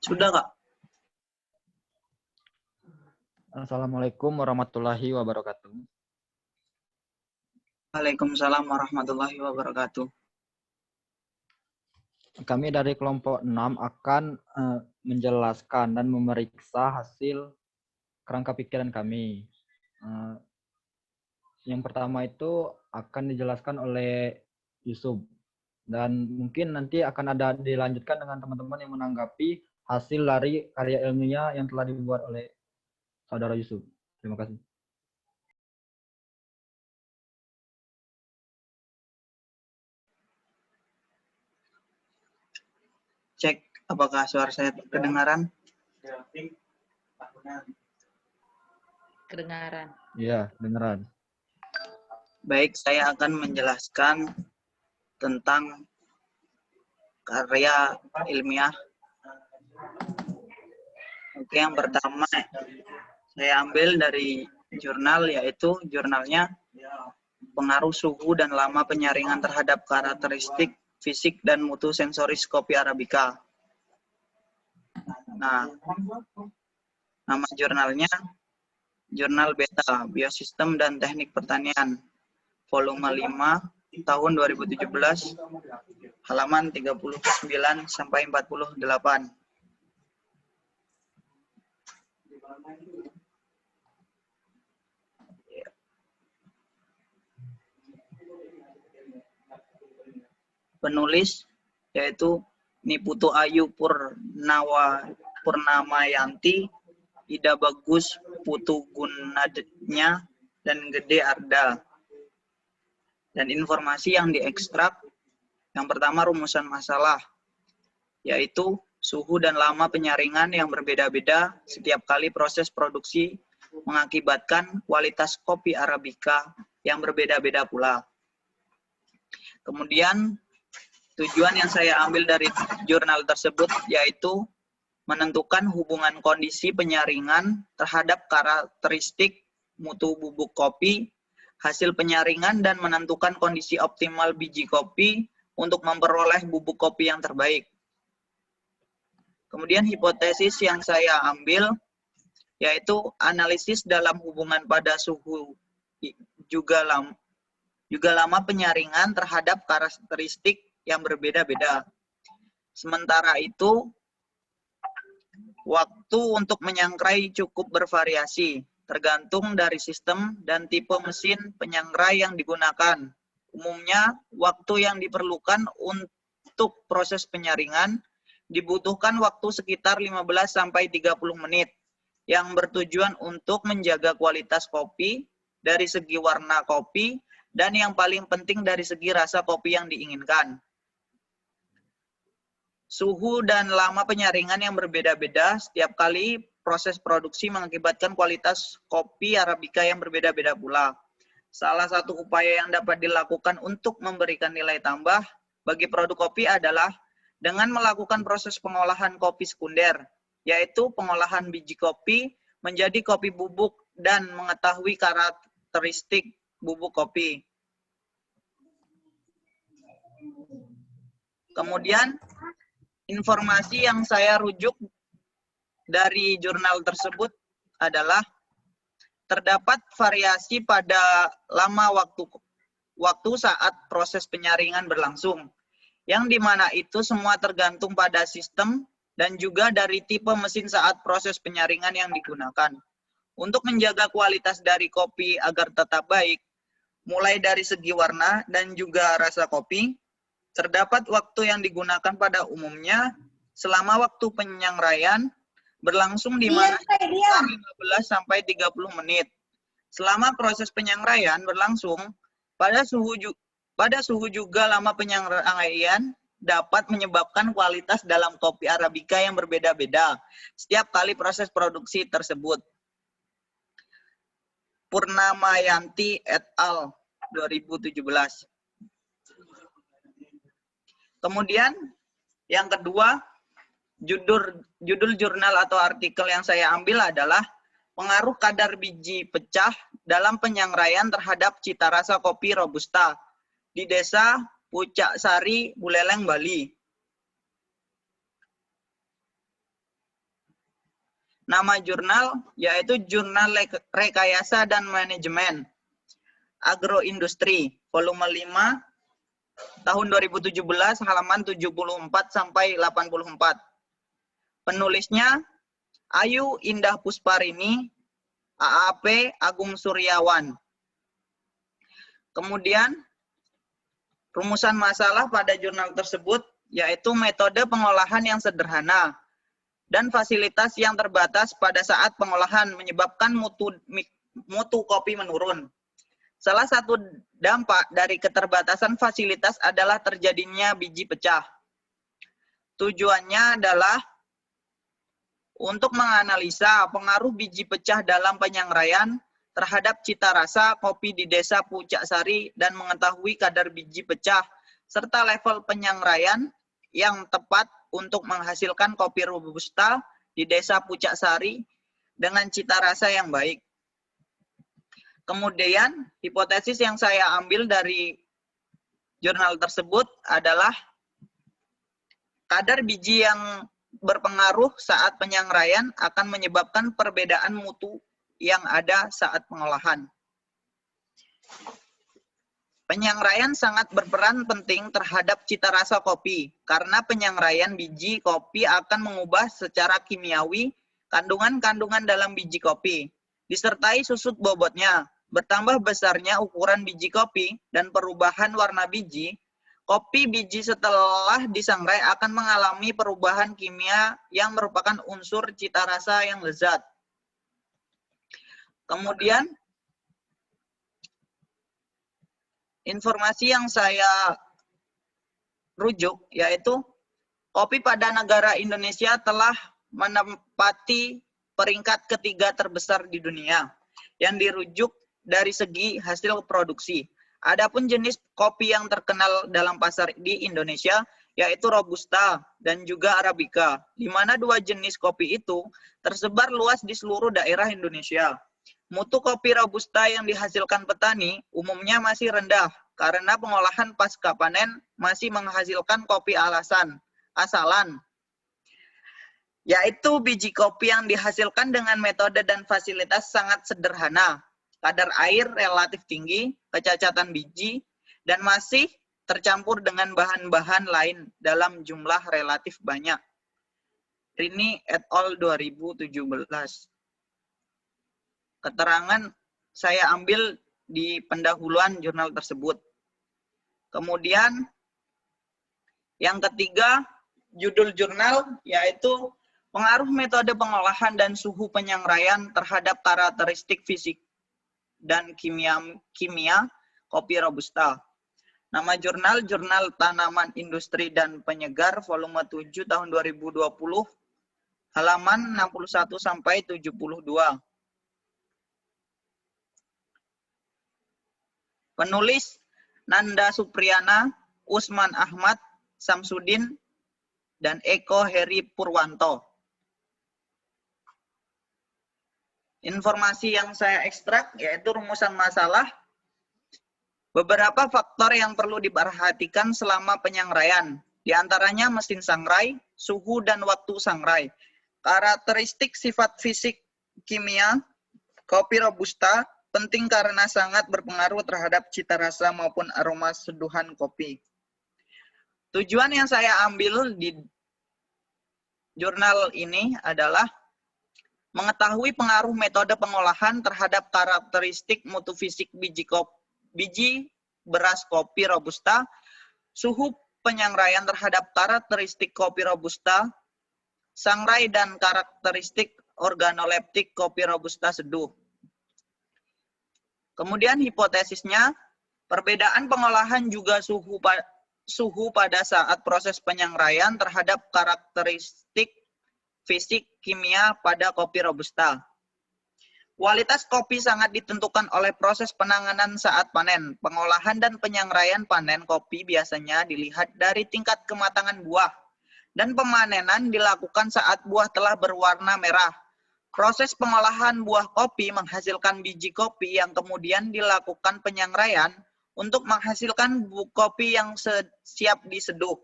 Sudah, Kak? Assalamualaikum warahmatullahi wabarakatuh. Waalaikumsalam warahmatullahi wabarakatuh. Kami dari kelompok 6 akan menjelaskan dan memeriksa hasil kerangka pikiran kami. Yang pertama itu akan dijelaskan oleh Yusuf. Dan mungkin nanti akan ada dilanjutkan dengan teman-teman yang menanggapi hasil dari karya ilmiah yang telah dibuat oleh saudara Yusuf. Terima kasih. Cek apakah suara saya kedengaran? Kedengaran. Iya, kedengaran. Baik, saya akan menjelaskan tentang karya ilmiah. Oke, yang pertama saya ambil dari jurnal, yaitu jurnalnya Pengaruh Suhu dan Lama Penyaringan Terhadap Karakteristik Fisik dan Mutu Sensoris Kopi Arabica. Nah, nama jurnalnya Jurnal Beta, Biosistem dan Teknik Pertanian, volume 5, tahun 2017, halaman 39 sampai 48. Penulis yaitu Niputu Ayu Purnamayanti, Ida Bagus Putu Gunadnya, dan Gede Arda. Dan informasi yang diekstrak, yang pertama rumusan masalah, yaitu suhu dan lama penyaringan yang berbeda-beda setiap kali proses produksi mengakibatkan kualitas kopi Arabica yang berbeda-beda pula. Kemudian tujuan yang saya ambil dari jurnal tersebut yaitu menentukan hubungan kondisi penyaringan terhadap karakteristik mutu bubuk kopi, hasil penyaringan, dan menentukan kondisi optimal biji kopi untuk memperoleh bubuk kopi yang terbaik. Kemudian hipotesis yang saya ambil yaitu analisis dalam hubungan pada suhu juga lama penyaringan terhadap karakteristik yang berbeda-beda. Sementara itu, waktu untuk menyangrai cukup bervariasi, tergantung dari sistem dan tipe mesin penyangrai yang digunakan. Umumnya, waktu yang diperlukan untuk proses penyaringan dibutuhkan waktu sekitar 15-30 menit, yang bertujuan untuk menjaga kualitas kopi dari segi warna kopi, dan yang paling penting dari segi rasa kopi yang diinginkan. Suhu dan lama penyaringan yang berbeda-beda setiap kali proses produksi mengakibatkan kualitas kopi Arabica yang berbeda-beda pula. Salah satu upaya yang dapat dilakukan untuk memberikan nilai tambah bagi produk kopi adalah dengan melakukan proses pengolahan kopi sekunder, yaitu pengolahan biji kopi menjadi kopi bubuk dan mengetahui karakteristik bubuk kopi. Kemudian, informasi yang saya rujuk dari jurnal tersebut adalah terdapat variasi pada lama waktu saat proses penyaringan berlangsung, yang dimana itu semua tergantung pada sistem dan juga dari tipe mesin saat proses penyaringan yang digunakan. Untuk menjaga kualitas dari kopi agar tetap baik, mulai dari segi warna dan juga rasa kopi, terdapat waktu yang digunakan pada umumnya selama waktu penyangraian berlangsung di mana 15-30 menit. Selama proses penyangraian berlangsung, pada suhu juga lama penyangraian dapat menyebabkan kualitas dalam kopi Arabica yang berbeda-beda setiap kali proses produksi tersebut. Purnamayanti et al. 2017. Kemudian yang kedua, judul jurnal atau artikel yang saya ambil adalah pengaruh kadar biji pecah dalam penyangraian terhadap cita rasa kopi Robusta di Desa Pucak Sari, Buleleng, Bali. Nama jurnal yaitu Jurnal Rekayasa dan Manajemen Agroindustri, volume 5, tahun 2017, halaman 74 sampai 84. Penulisnya Ayu Indah Pusparini, AAP Agung Suryawan. Kemudian rumusan masalah pada jurnal tersebut yaitu metode pengolahan yang sederhana dan fasilitas yang terbatas pada saat pengolahan menyebabkan mutu kopi menurun. Salah satu dampak dari keterbatasan fasilitas adalah terjadinya biji pecah. Tujuannya adalah untuk menganalisa pengaruh biji pecah dalam penyangraian terhadap cita rasa kopi di Desa Pucak Sari dan mengetahui kadar biji pecah serta level penyangraian yang tepat untuk menghasilkan kopi Robusta di Desa Pucak Sari dengan cita rasa yang baik. Kemudian, hipotesis yang saya ambil dari jurnal tersebut adalah kadar biji yang berpengaruh saat penyangraian akan menyebabkan perbedaan mutu yang ada saat pengolahan. Penyangraian sangat berperan penting terhadap cita rasa kopi, karena penyangraian biji kopi akan mengubah secara kimiawi kandungan-kandungan dalam biji kopi, disertai susut bobotnya. Bertambah besarnya ukuran biji kopi dan perubahan warna biji, kopi biji setelah disangrai akan mengalami perubahan kimia yang merupakan unsur cita rasa yang lezat. Kemudian, informasi yang saya rujuk yaitu kopi pada negara Indonesia telah menempati peringkat ketiga terbesar di dunia yang dirujuk dari segi hasil produksi. Adapun jenis kopi yang terkenal dalam pasar di Indonesia yaitu Robusta dan juga Arabica, di mana dua jenis kopi itu tersebar luas di seluruh daerah Indonesia. Mutu kopi Robusta yang dihasilkan petani umumnya masih rendah karena pengolahan pasca panen masih menghasilkan kopi asalan, yaitu biji kopi yang dihasilkan dengan metode dan fasilitas sangat sederhana, kadar air relatif tinggi, kecacatan biji, dan masih tercampur dengan bahan-bahan lain dalam jumlah relatif banyak. Rini et al. 2017. Keterangan saya ambil di pendahuluan jurnal tersebut. Kemudian yang ketiga, judul jurnal yaitu pengaruh metode pengolahan dan suhu penyangraian terhadap karakteristik fisik dan kimia kopi Robusta. Nama jurnal Jurnal Tanaman Industri dan Penyegar volume 7 tahun 2020 halaman 61 sampai 72. Penulis Nanda Supriyana, Usman Ahmad, Samsudin, dan Eko Heri Purwanto. Informasi yang saya ekstrak yaitu rumusan masalah, beberapa faktor yang perlu diperhatikan selama penyangraian, di antaranya mesin sangrai, suhu dan waktu sangrai, karakteristik sifat fisik kimia kopi Robusta, penting karena sangat berpengaruh terhadap cita rasa maupun aroma seduhan kopi. Tujuan yang saya ambil di jurnal ini adalah mengetahui pengaruh metode pengolahan terhadap karakteristik mutu fisik biji beras kopi Robusta, suhu penyangraian terhadap karakteristik kopi Robusta, sangrai dan karakteristik organoleptik kopi Robusta seduh. Kemudian hipotesisnya, perbedaan pengolahan juga suhu pada saat proses penyangraian terhadap karakteristik fisik kimia pada kopi Robusta. Kualitas kopi sangat ditentukan oleh proses penanganan saat panen. Pengolahan dan penyangraian panen kopi biasanya dilihat dari tingkat kematangan buah, dan pemanenan dilakukan saat buah telah berwarna merah. Proses pengolahan buah kopi menghasilkan biji kopi yang kemudian dilakukan penyangraian untuk menghasilkan kopi yang siap diseduh.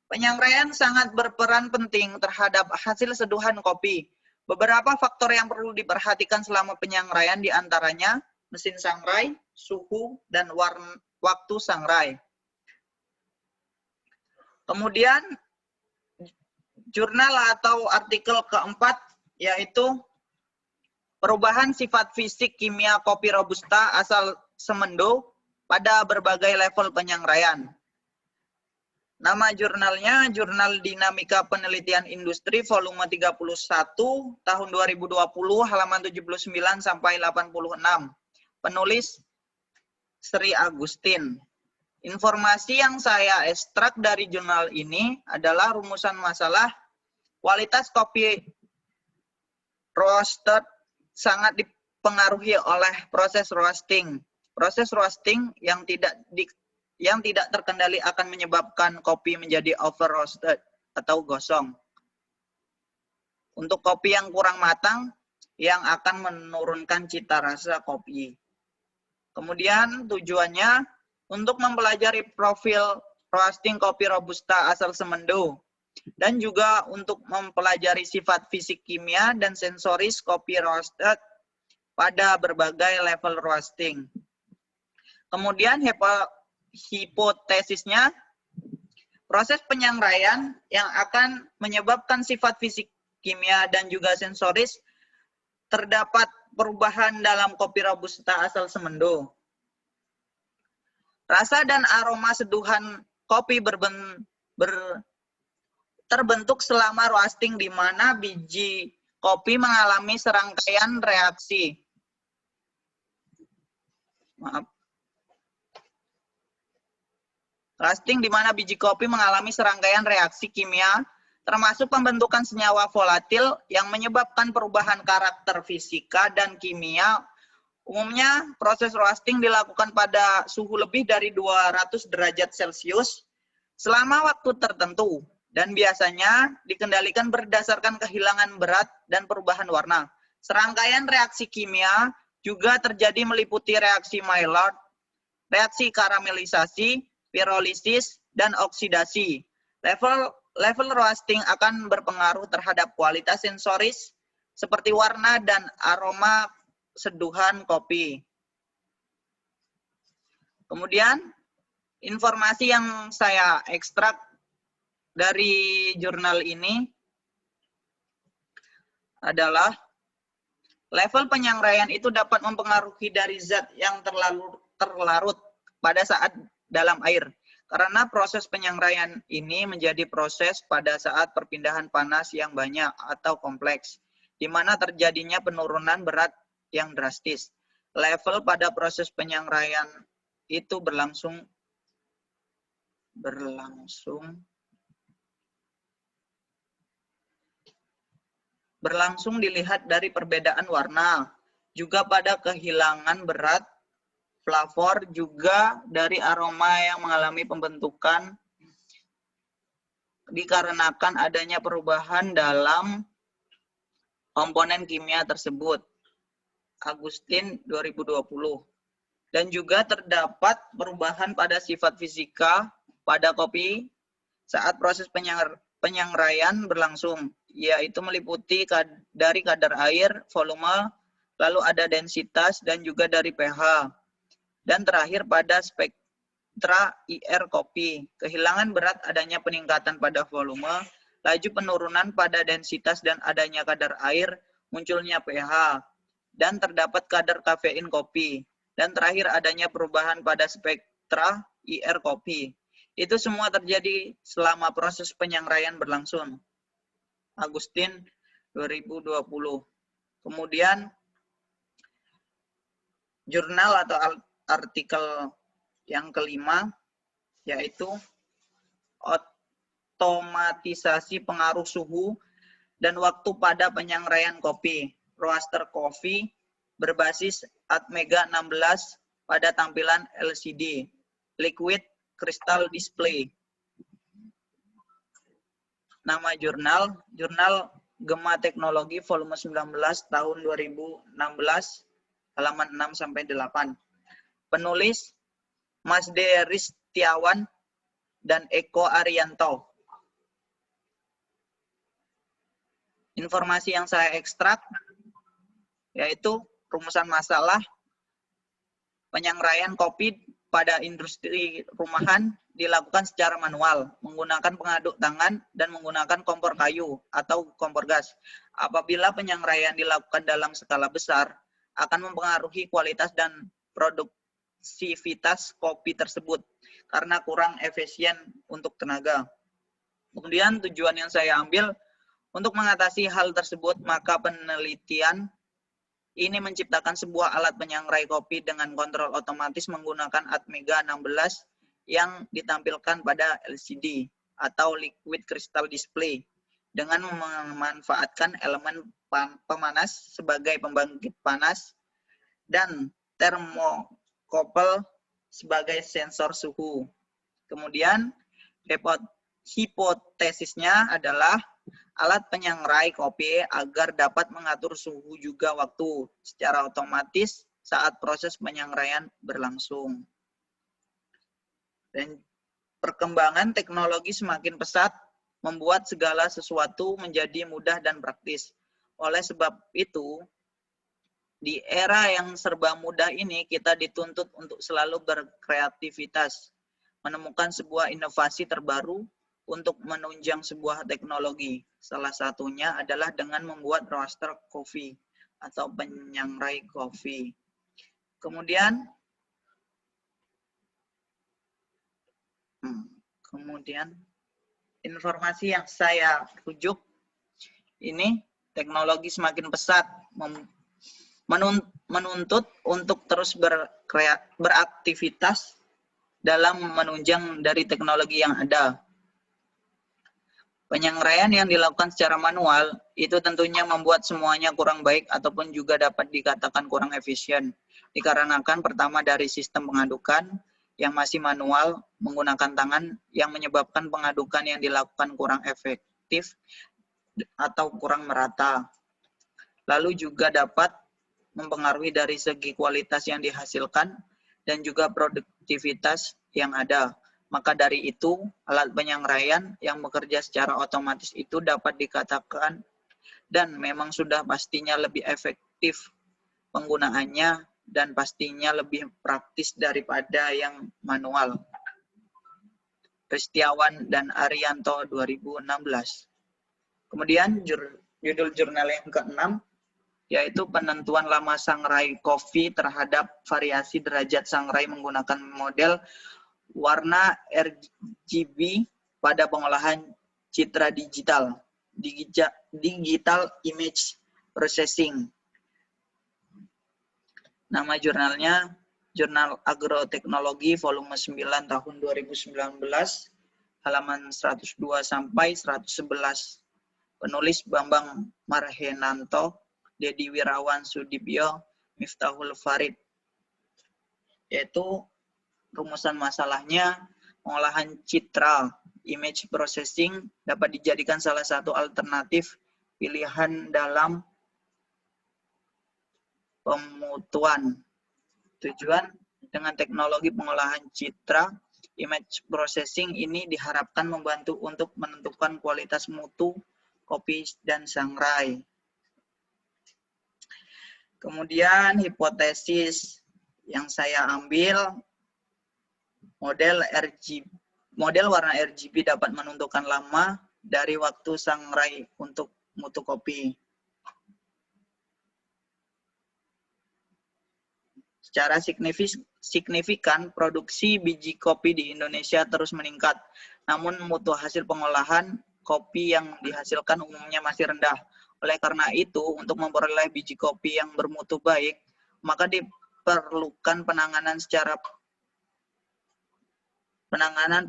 Penyangraian sangat berperan penting terhadap hasil seduhan kopi. Beberapa faktor yang perlu diperhatikan selama penyangraian diantaranya mesin sangrai, suhu, dan waktu sangrai. Kemudian jurnal atau artikel keempat yaitu perubahan sifat fisik kimia kopi Robusta asal Semendo pada berbagai level penyangraian. Nama jurnalnya Jurnal Dinamika Penelitian Industri volume 31 tahun 2020 halaman 79 sampai 86. Penulis Sri Agustin. Informasi yang saya ekstrak dari jurnal ini adalah rumusan masalah kualitas kopi roasted sangat dipengaruhi oleh proses roasting. Proses roasting yang tidak terkendali akan menyebabkan kopi menjadi over roasted atau gosong. Untuk kopi yang kurang matang, yang akan menurunkan cita rasa kopi. Kemudian tujuannya untuk mempelajari profil roasting kopi Robusta asal Semendo, dan juga untuk mempelajari sifat fisik kimia dan sensoris kopi roasted pada berbagai level roasting. Kemudian hipotesisnya, proses penyangraian yang akan menyebabkan sifat fisik kimia dan juga sensoris terdapat perubahan dalam kopi Robusta asal Semendo. Rasa dan aroma seduhan kopi terbentuk selama roasting di mana biji kopi mengalami serangkaian reaksi. Roasting di mana biji kopi mengalami serangkaian reaksi kimia, termasuk pembentukan senyawa volatil yang menyebabkan perubahan karakter fisika dan kimia. Umumnya, proses roasting dilakukan pada suhu lebih dari 200 derajat Celcius selama waktu tertentu, dan biasanya dikendalikan berdasarkan kehilangan berat dan perubahan warna. Serangkaian reaksi kimia juga terjadi meliputi reaksi Maillard, reaksi karamelisasi, pirolisis, dan oksidasi. Level roasting akan berpengaruh terhadap kualitas sensoris seperti warna dan aroma seduhan kopi. Kemudian, informasi yang saya ekstrak dari jurnal ini adalah level penyangraian itu dapat mempengaruhi dari zat yang terlarut pada saat dalam air. Karena proses penyangraian ini menjadi proses pada saat perpindahan panas yang banyak atau kompleks, di mana terjadinya penurunan berat yang drastis. Level pada proses penyangraian itu berlangsung dilihat dari perbedaan warna, juga pada kehilangan berat, flavor, juga dari aroma yang mengalami pembentukan dikarenakan adanya perubahan dalam komponen kimia tersebut. Agustin 2020. Dan juga terdapat perubahan pada sifat fisika pada kopi saat proses penyangraian berlangsung, yaitu meliputi dari kadar air, volume, lalu ada densitas, dan juga dari pH. Dan terakhir pada spektra IR kopi. Kehilangan berat, adanya peningkatan pada volume, laju penurunan pada densitas dan adanya kadar air, munculnya pH. Dan terdapat kadar kafein kopi. Dan terakhir adanya perubahan pada spektra IR kopi. Itu semua terjadi selama proses penyangraian berlangsung. Agustin 2020. Kemudian jurnal atau artikel yang kelima yaitu otomatisasi pengaruh suhu dan waktu pada penyangraian kopi, roaster coffee berbasis Atmega 16 pada tampilan LCD, liquid crystal display. Nama jurnal Gema Teknologi volume 19 tahun 2016 halaman 6 sampai 8. Penulis Mas Deris Setiawan dan Eko Arianto. Informasi yang saya ekstrak yaitu rumusan masalah penyangraian kopi pada industri rumahan dilakukan secara manual, menggunakan pengaduk tangan dan menggunakan kompor kayu atau kompor gas. Apabila penyangraian dilakukan dalam skala besar, akan mempengaruhi kualitas dan produktivitas kopi tersebut karena kurang efisien untuk tenaga. Kemudian tujuan yang saya ambil untuk mengatasi hal tersebut, maka penelitian ini menciptakan sebuah alat penyangrai kopi dengan kontrol otomatis menggunakan Atmega 16 yang ditampilkan pada LCD atau Liquid Crystal Display dengan memanfaatkan elemen pemanas sebagai pembangkit panas dan termokouple sebagai sensor suhu. Kemudian hipotesisnya adalah alat penyangrai kopi agar dapat mengatur suhu juga waktu secara otomatis saat proses penyangraian berlangsung. Dan perkembangan teknologi semakin pesat membuat segala sesuatu menjadi mudah dan praktis. Oleh sebab itu, di era yang serba mudah ini kita dituntut untuk selalu berkreativitas, menemukan sebuah inovasi terbaru untuk menunjang sebuah teknologi. Salah satunya adalah dengan membuat roaster kopi atau penyangrai kopi. Kemudian informasi yang saya rujuk ini teknologi semakin pesat menuntut untuk terus beraktivitas dalam menunjang dari teknologi yang ada. Penyangraian yang dilakukan secara manual itu tentunya membuat semuanya kurang baik ataupun juga dapat dikatakan kurang efisien. Dikarenakan pertama dari sistem pengadukan yang masih manual menggunakan tangan yang menyebabkan pengadukan yang dilakukan kurang efektif atau kurang merata. Lalu juga dapat mempengaruhi dari segi kualitas yang dihasilkan dan juga produktivitas yang ada. Maka dari itu, alat penyangraian yang bekerja secara otomatis itu dapat dikatakan dan memang sudah pastinya lebih efektif penggunaannya dan pastinya lebih praktis daripada yang manual. Ristiawan dan Arianto 2016. Kemudian judul jurnal yang ke-6 yaitu penentuan lama sangrai kopi terhadap variasi derajat sangrai menggunakan model warna RGB pada pengolahan citra digital image processing. Nama jurnalnya Jurnal Agroteknologi volume 9 tahun 2019 halaman 102 sampai 111. Penulis Bambang Marhenanto, Dedi Wirawan Sudibyo, Miftahul Farid. Yaitu rumusan masalahnya, pengolahan citra image processing dapat dijadikan salah satu alternatif pilihan dalam pemutuan. Tujuan dengan teknologi pengolahan citra image processing ini diharapkan membantu untuk menentukan kualitas mutu kopi dan sangrai. Kemudian hipotesis yang saya ambil, model warna RGB dapat menentukan lama dari waktu sangrai untuk mutu kopi. Secara signifikan, produksi biji kopi di Indonesia terus meningkat. Namun mutu hasil pengolahan kopi yang dihasilkan umumnya masih rendah. Oleh karena itu, untuk memperoleh biji kopi yang bermutu baik, maka diperlukan penanganan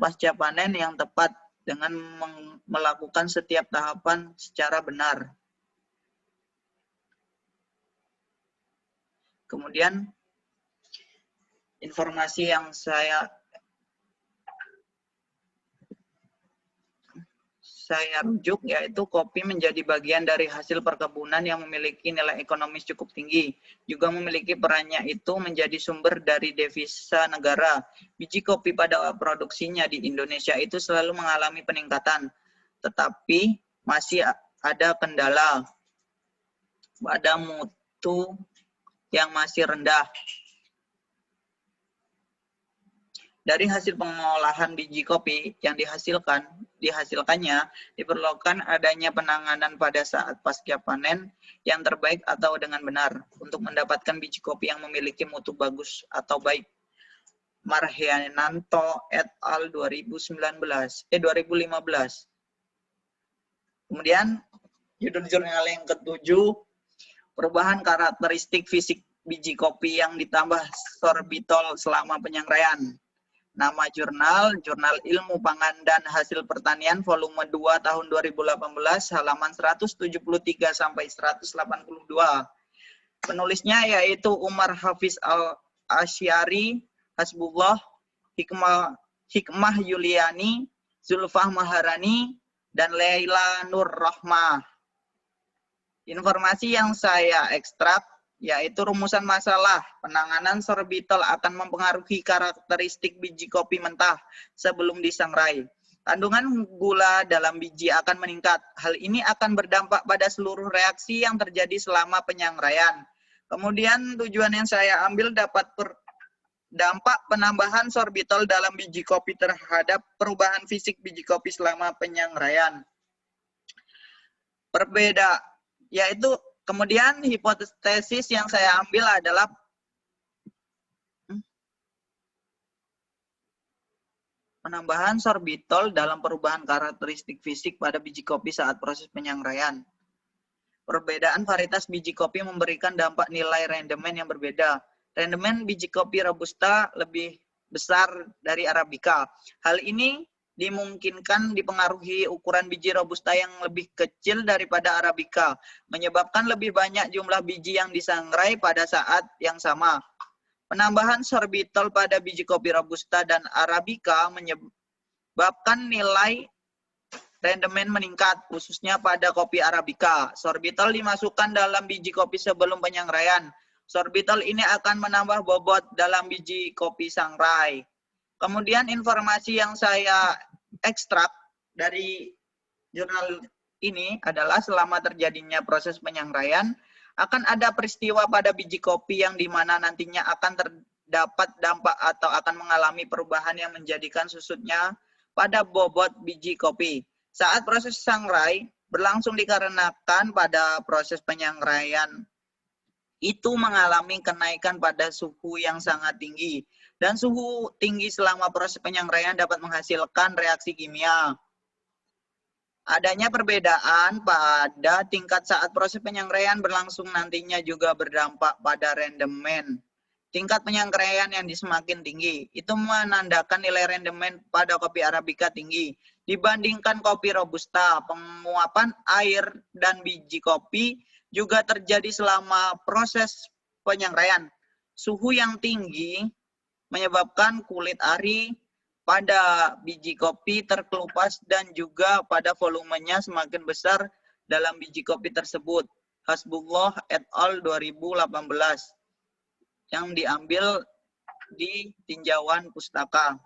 pasca panen yang tepat dengan melakukan setiap tahapan secara benar. Kemudian informasi yang saya rujuk yaitu kopi menjadi bagian dari hasil perkebunan yang memiliki nilai ekonomis cukup tinggi. Juga memiliki perannya itu menjadi sumber dari devisa negara. Biji kopi pada produksinya di Indonesia itu selalu mengalami peningkatan, tetapi masih ada kendala pada mutu yang masih rendah. Dari hasil pengolahan biji kopi yang dihasilkannya diperlukan adanya penanganan pada saat pasca panen yang terbaik atau dengan benar untuk mendapatkan biji kopi yang memiliki mutu bagus atau baik. Marhiananto et al. 2015. Kemudian judul jurnal yang ketujuh, perubahan karakteristik fisik biji kopi yang ditambah sorbitol selama penyangraian. Nama jurnal, Jurnal Ilmu Pangan dan Hasil Pertanian volume 2 tahun 2018 halaman 173 sampai 182. Penulisnya yaitu Umar Hafiz Al-Asyari, Hasbullah, Hikmah Yuliani, Zulfah Maharani, dan Leila Nur Rahmah. Informasi yang saya ekstrak yaitu rumusan masalah penanganan sorbitol akan mempengaruhi karakteristik biji kopi mentah sebelum disangrai. Kandungan gula dalam biji akan meningkat. Hal ini akan berdampak pada seluruh reaksi yang terjadi selama penyangraian. Kemudian tujuan yang saya ambil dapat dampak penambahan sorbitol dalam biji kopi terhadap perubahan fisik biji kopi selama penyangraian. Yaitu kemudian hipotesis yang saya ambil adalah penambahan sorbitol dalam perubahan karakteristik fisik pada biji kopi saat proses penyangraian. Perbedaan varietas biji kopi memberikan dampak nilai rendemen yang berbeda. Rendemen biji kopi Robusta lebih besar dari Arabica. Hal ini dimungkinkan dipengaruhi ukuran biji Robusta yang lebih kecil daripada Arabica, menyebabkan lebih banyak jumlah biji yang disangrai pada saat yang sama. Penambahan sorbitol pada biji kopi Robusta dan Arabica menyebabkan nilai rendemen meningkat, khususnya pada kopi Arabica. Sorbitol dimasukkan dalam biji kopi sebelum penyangraian. Sorbitol ini akan menambah bobot dalam biji kopi sangrai. Kemudian informasi yang saya ekstrak dari jurnal ini adalah selama terjadinya proses penyangraian, akan ada peristiwa pada biji kopi yang dimana nantinya akan terdapat dampak atau akan mengalami perubahan yang menjadikan susutnya pada bobot biji kopi. Saat proses sangrai berlangsung dikarenakan pada proses penyangraian itu mengalami kenaikan pada suhu yang sangat tinggi. Dan suhu tinggi selama proses penyangraian dapat menghasilkan reaksi kimia. Adanya perbedaan pada tingkat saat proses penyangraian berlangsung nantinya juga berdampak pada rendemen. Tingkat penyangraian yang semakin tinggi, itu menandakan nilai rendemen pada kopi Arabica tinggi. Dibandingkan kopi Robusta, penguapan air dan biji kopi juga terjadi selama proses penyangraian. Suhu yang tinggi menyebabkan kulit ari pada biji kopi terkelupas dan juga pada volumenya semakin besar dalam biji kopi tersebut. Hasbullah et al. 2018 yang diambil di tinjauan pustaka.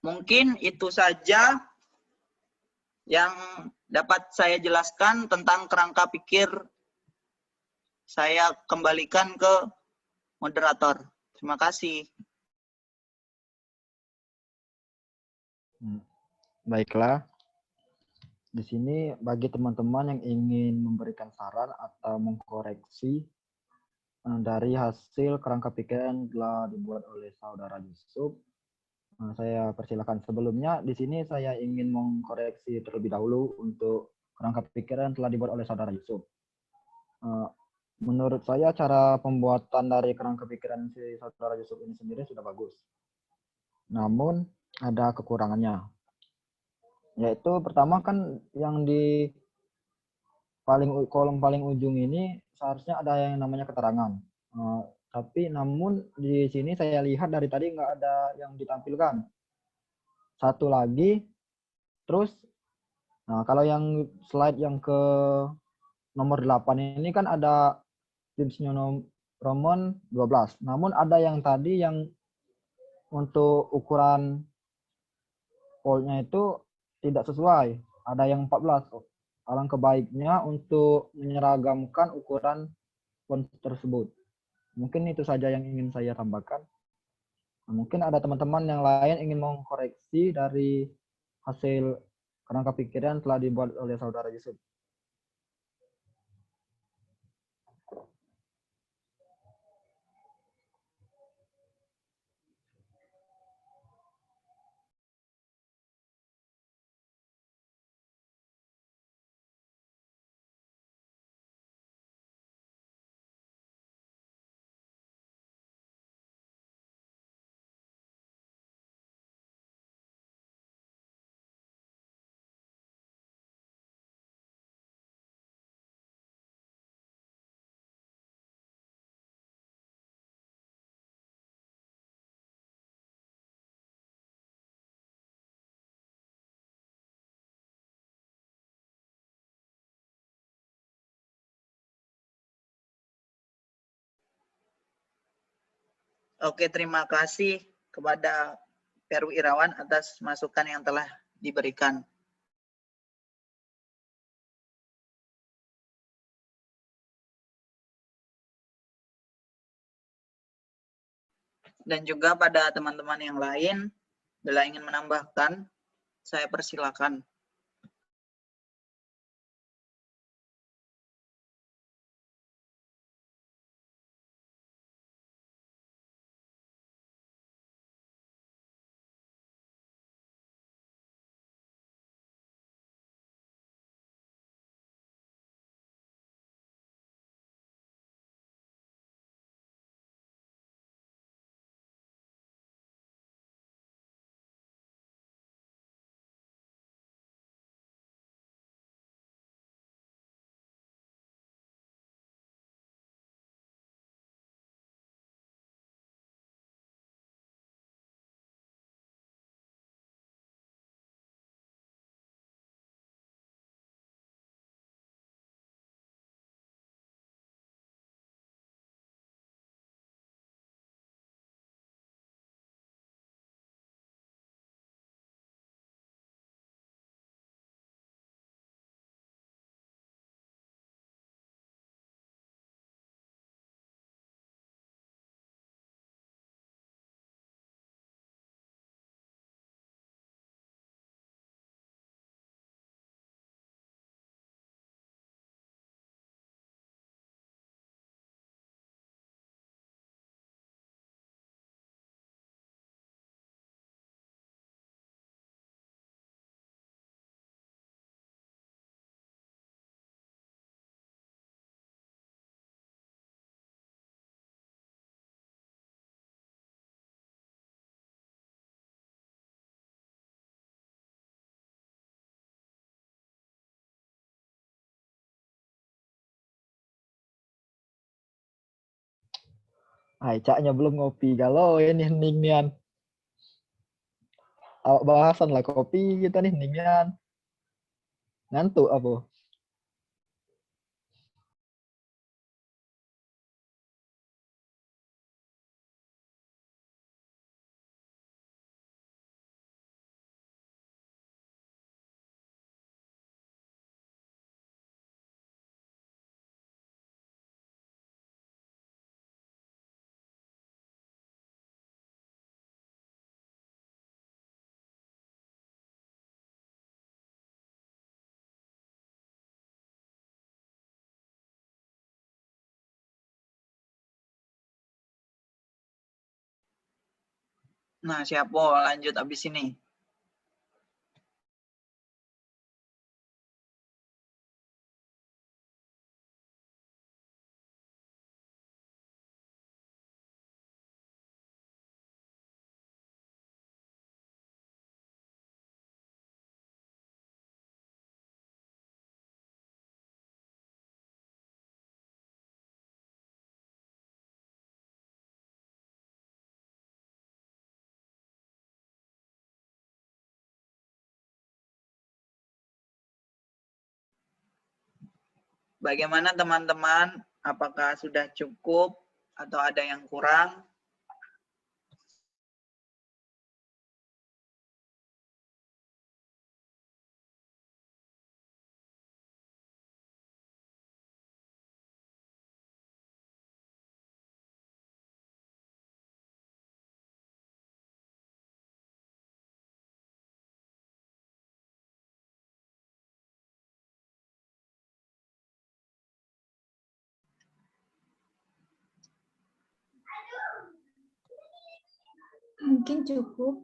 Mungkin itu saja yang dapat saya jelaskan tentang kerangka pikir. Saya kembalikan ke moderator. Terima kasih. Baiklah. Di sini bagi teman-teman yang ingin memberikan saran atau mengkoreksi dari hasil kerangka pikir yang telah dibuat oleh saudara Yusuf, saya persilakan. Sebelumnya di sini saya ingin mengkoreksi terlebih dahulu untuk kerangka pikiran yang telah dibuat oleh saudara Yusuf. Menurut saya cara pembuatan dari kerangka pikiran si saudara Yusuf ini sendiri sudah bagus. Namun ada kekurangannya. Yaitu pertama kan yang di kolom paling ujung ini seharusnya ada yang namanya keterangan. Tapi namun di sini saya lihat dari tadi nggak ada yang ditampilkan. Satu lagi, terus, nah kalau yang slide yang ke nomor 8 ini kan ada Roman 12. Namun ada yang tadi yang untuk ukuran voltnya itu tidak sesuai. Ada yang 14. Alangkah baiknya untuk menyeragamkan ukuran font tersebut. Mungkin itu saja yang ingin saya tambahkan. Nah, mungkin ada teman-teman yang lain ingin mengkoreksi dari hasil kerangka pikiran telah dibuat oleh saudara Yusuf. Oke, terima kasih kepada Peru Irawan atas masukan yang telah diberikan. Dan juga pada teman-teman yang lain, bila ingin menambahkan, saya persilakan. Hai, caknya belum ngopi. Kalau ini hening nian. Awak bahasan lah kopi kita nih hening nian. Ngantuk apa? Nah, siapa lanjut abis ini? Bagaimana teman-teman? Apakah sudah cukup atau ada yang kurang? Mungkin cukup.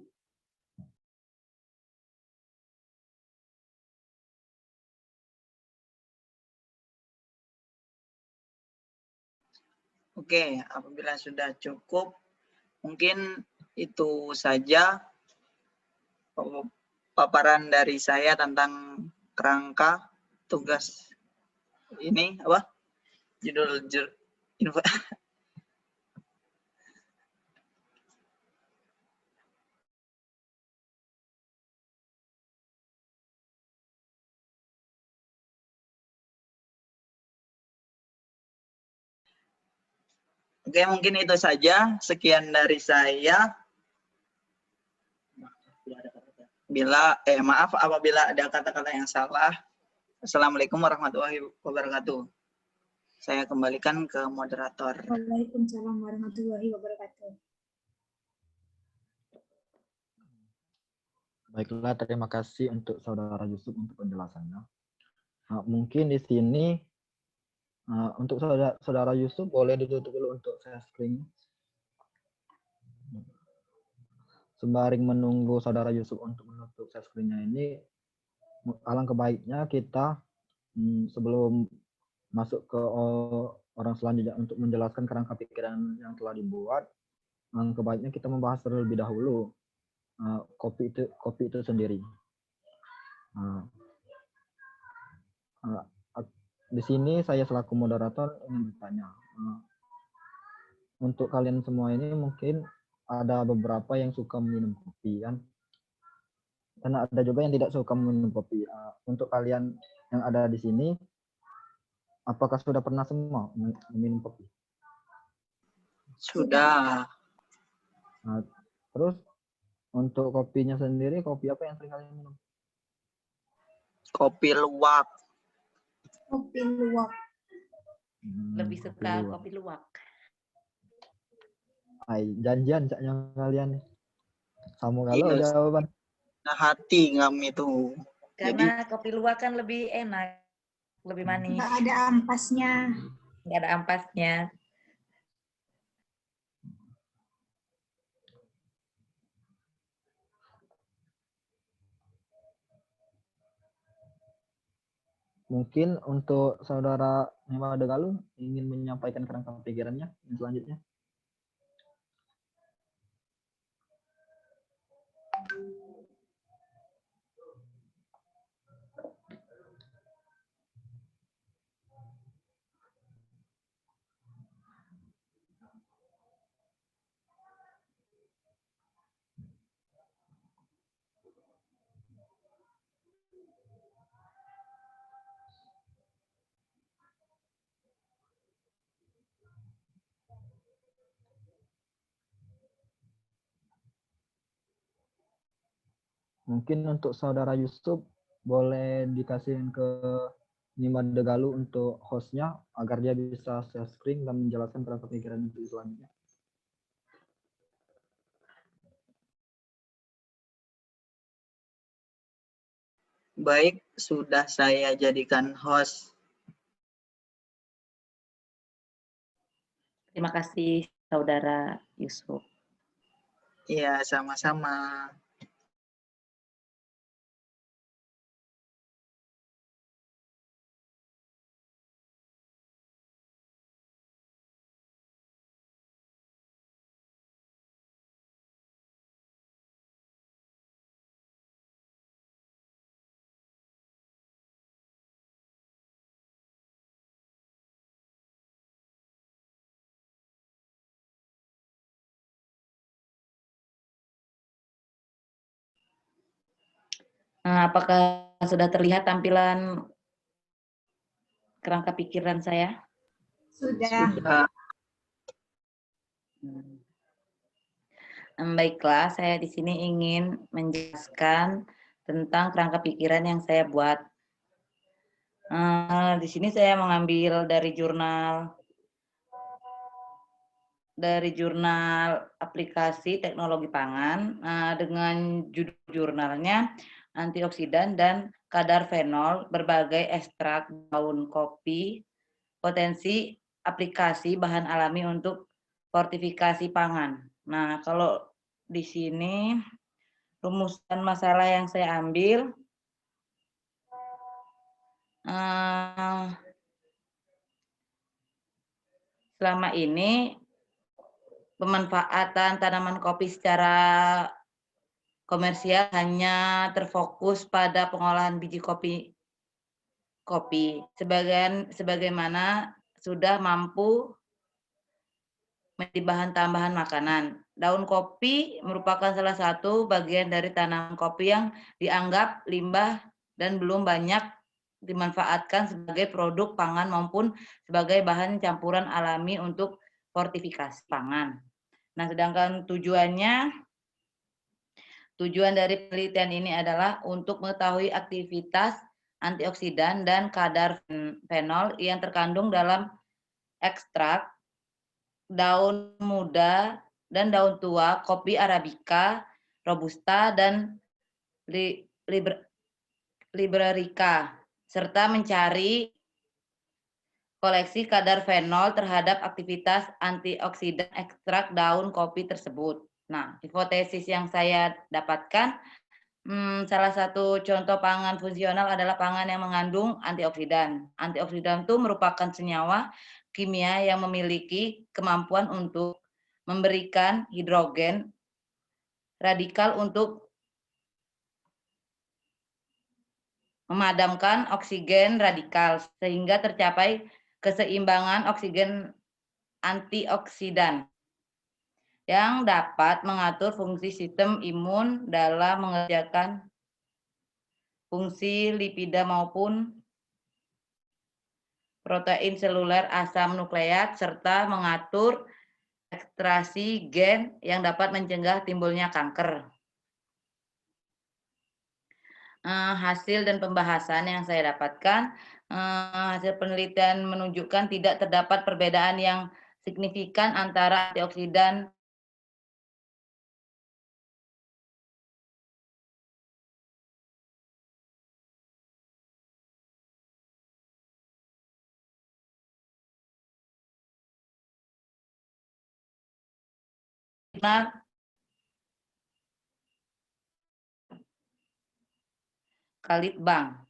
Oke, apabila sudah cukup, mungkin itu saja paparan dari saya tentang kerangka tugas ini apa? Judul info. Oke, mungkin itu saja. Sekian dari saya. Maaf apabila ada kata-kata yang salah. Assalamualaikum warahmatullahi wabarakatuh. Saya kembalikan ke moderator. Waalaikumsalam warahmatullahi wabarakatuh. Baiklah, terima kasih untuk Saudara Yusuf untuk penjelasannya. Mungkin di sini untuk Saudara Yusuf boleh ditutup dulu untuk share screen. Sembari menunggu Saudara Yusuf untuk menutup share screen-nya ini, alangkah baiknya kita sebelum masuk ke orang selanjutnya untuk menjelaskan kerangka pikiran yang telah dibuat, alangkah baiknya kita membahas terlebih dahulu kopi itu sendiri. Di sini saya selaku moderator ingin bertanya, untuk kalian semua ini mungkin ada beberapa yang suka minum kopi kan, dan ada juga yang tidak suka minum kopi. Untuk kalian yang ada di sini, apakah sudah pernah semua minum kopi? Sudah. Terus untuk kopinya sendiri, kopi apa yang sering kalian minum? Kopi luwak. Kopi luwak. Lebih suka kopi luwak. Janjian caknya kalian nih. Sama kalau jawaban. Nah, hati kami itu. Karena kopi luwak kan lebih enak, lebih manis. Nggak ada ampasnya. Nggak ada ampasnya. Mungkin untuk Saudara Nima Degalu ingin menyampaikan kerangka pikirannya yang selanjutnya. Mungkin untuk Saudara Yusuf boleh dikasihin ke Nima Degalu untuk hostnya agar dia bisa share screen dan menjelaskan kerangka pikiran itu selanjutnya. Baik, sudah saya jadikan host. Terima kasih Saudara Yusuf. Iya, sama-sama. Apakah sudah terlihat tampilan kerangka pikiran saya? Sudah. Sudah. Baiklah, saya di sini ingin menjelaskan tentang kerangka pikiran yang saya buat. Di sini saya mengambil dari jurnal aplikasi teknologi pangan dengan judul jurnalnya antioksidan dan kadar fenol berbagai ekstrak daun kopi, potensi aplikasi bahan alami untuk fortifikasi pangan. Nah, kalau di sini rumusan masalah yang saya ambil selama ini pemanfaatan tanaman kopi secara komersial hanya terfokus pada pengolahan biji kopi sebagaimana sudah mampu menjadi bahan tambahan makanan. Daun kopi merupakan salah satu bagian dari tanaman kopi yang dianggap limbah dan belum banyak dimanfaatkan sebagai produk pangan maupun sebagai bahan campuran alami untuk fortifikasi pangan. Nah, sedangkan tujuan dari penelitian ini adalah untuk mengetahui aktivitas antioksidan dan kadar fenol yang terkandung dalam ekstrak daun muda dan daun tua kopi Arabica, Robusta, dan Liberica, serta mencari koleksi kadar fenol terhadap aktivitas antioksidan ekstrak daun kopi tersebut. Nah, hipotesis yang saya dapatkan, salah satu contoh pangan fungsional adalah pangan yang mengandung antioksidan. Antioksidan itu merupakan senyawa kimia yang memiliki kemampuan untuk memberikan hidrogen radikal untuk memadamkan oksigen radikal sehingga tercapai keseimbangan oksigen antioksidan yang dapat mengatur fungsi sistem imun dalam mengerjakan fungsi lipida maupun protein seluler asam nukleat, serta mengatur ekstrasi gen yang dapat mencegah timbulnya kanker. Hasil dan pembahasan yang saya dapatkan, hasil penelitian menunjukkan tidak terdapat perbedaan yang signifikan antara antioksidan Kalitbangan.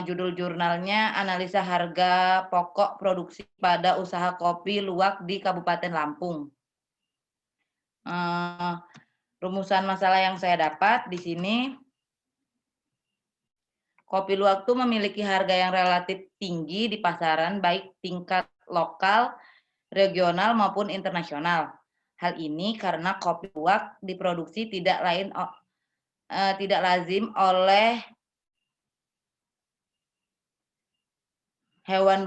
Judul jurnalnya analisa harga pokok produksi pada usaha kopi luwak di Kabupaten Lampung. Rumusan masalah yang saya dapat di sini, kopi luwak itu memiliki harga yang relatif tinggi di pasaran baik tingkat lokal, regional maupun internasional. Hal ini karena kopi luwak diproduksi tidak lazim oleh hewan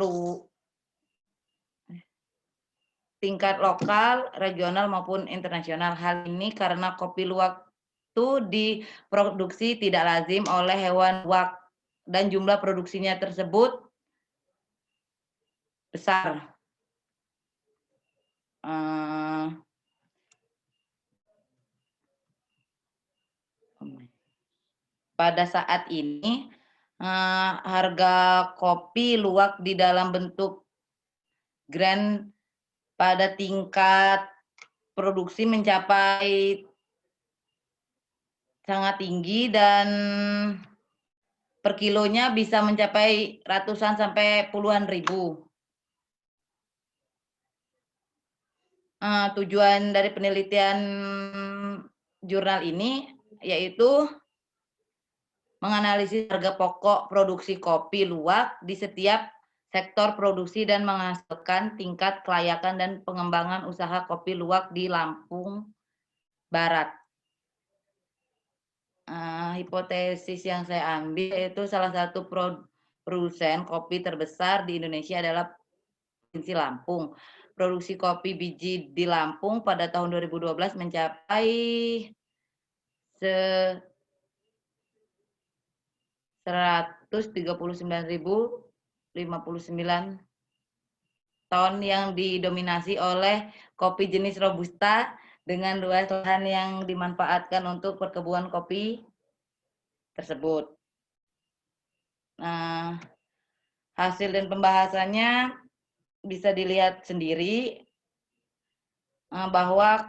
tingkat lokal, regional maupun internasional. Hal ini karena kopi luwak itu diproduksi tidak lazim oleh hewan luwak dan jumlah produksinya tersebut besar. Pada saat ini harga kopi luwak di dalam bentuk grand pada tingkat produksi mencapai sangat tinggi dan per kilonya bisa mencapai ratusan sampai puluhan ribu. Tujuan dari penelitian jurnal ini yaitu menganalisis harga pokok produksi kopi luwak di setiap sektor produksi dan menghasilkan tingkat kelayakan dan pengembangan usaha kopi luwak di Lampung Barat. Hipotesis yang saya ambil yaitu salah satu produsen kopi terbesar di Indonesia adalah Provinsi Lampung. Produksi kopi biji di Lampung pada tahun 2012 mencapai 139.059 ton yang didominasi oleh kopi jenis Robusta dengan luas lahan yang dimanfaatkan untuk perkebunan kopi tersebut. Nah, hasil dan pembahasannya bisa dilihat sendiri bahwa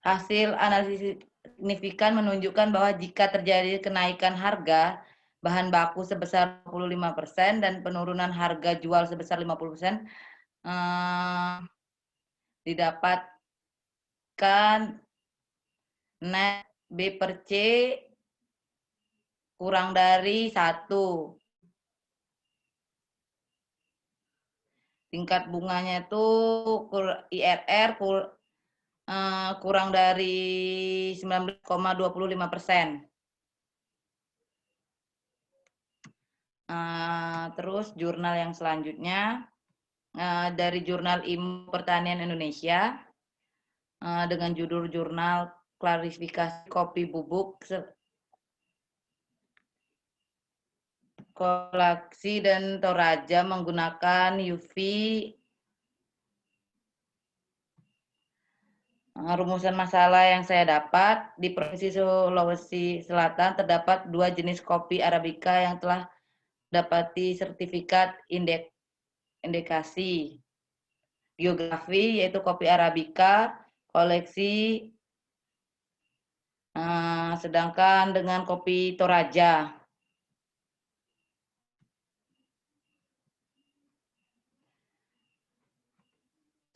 hasil analisis signifikan menunjukkan bahwa jika terjadi kenaikan harga bahan baku sebesar 25% dan penurunan harga jual sebesar 50%, didapatkan net B per C kurang dari 1. Tingkat bunganya itu IRR kurang dari 19,25%. Terus jurnal yang selanjutnya dari jurnal Ilmu Pertanian Indonesia dengan judul jurnal klarifikasi kopi bubuk koleksi dan Toraja menggunakan UV. Rumusan masalah yang saya dapat di Provinsi Sulawesi Selatan terdapat 2 jenis kopi Arabica yang telah dapati sertifikat indikasi geografi, yaitu kopi Arabica koleksi, sedangkan dengan kopi Toraja.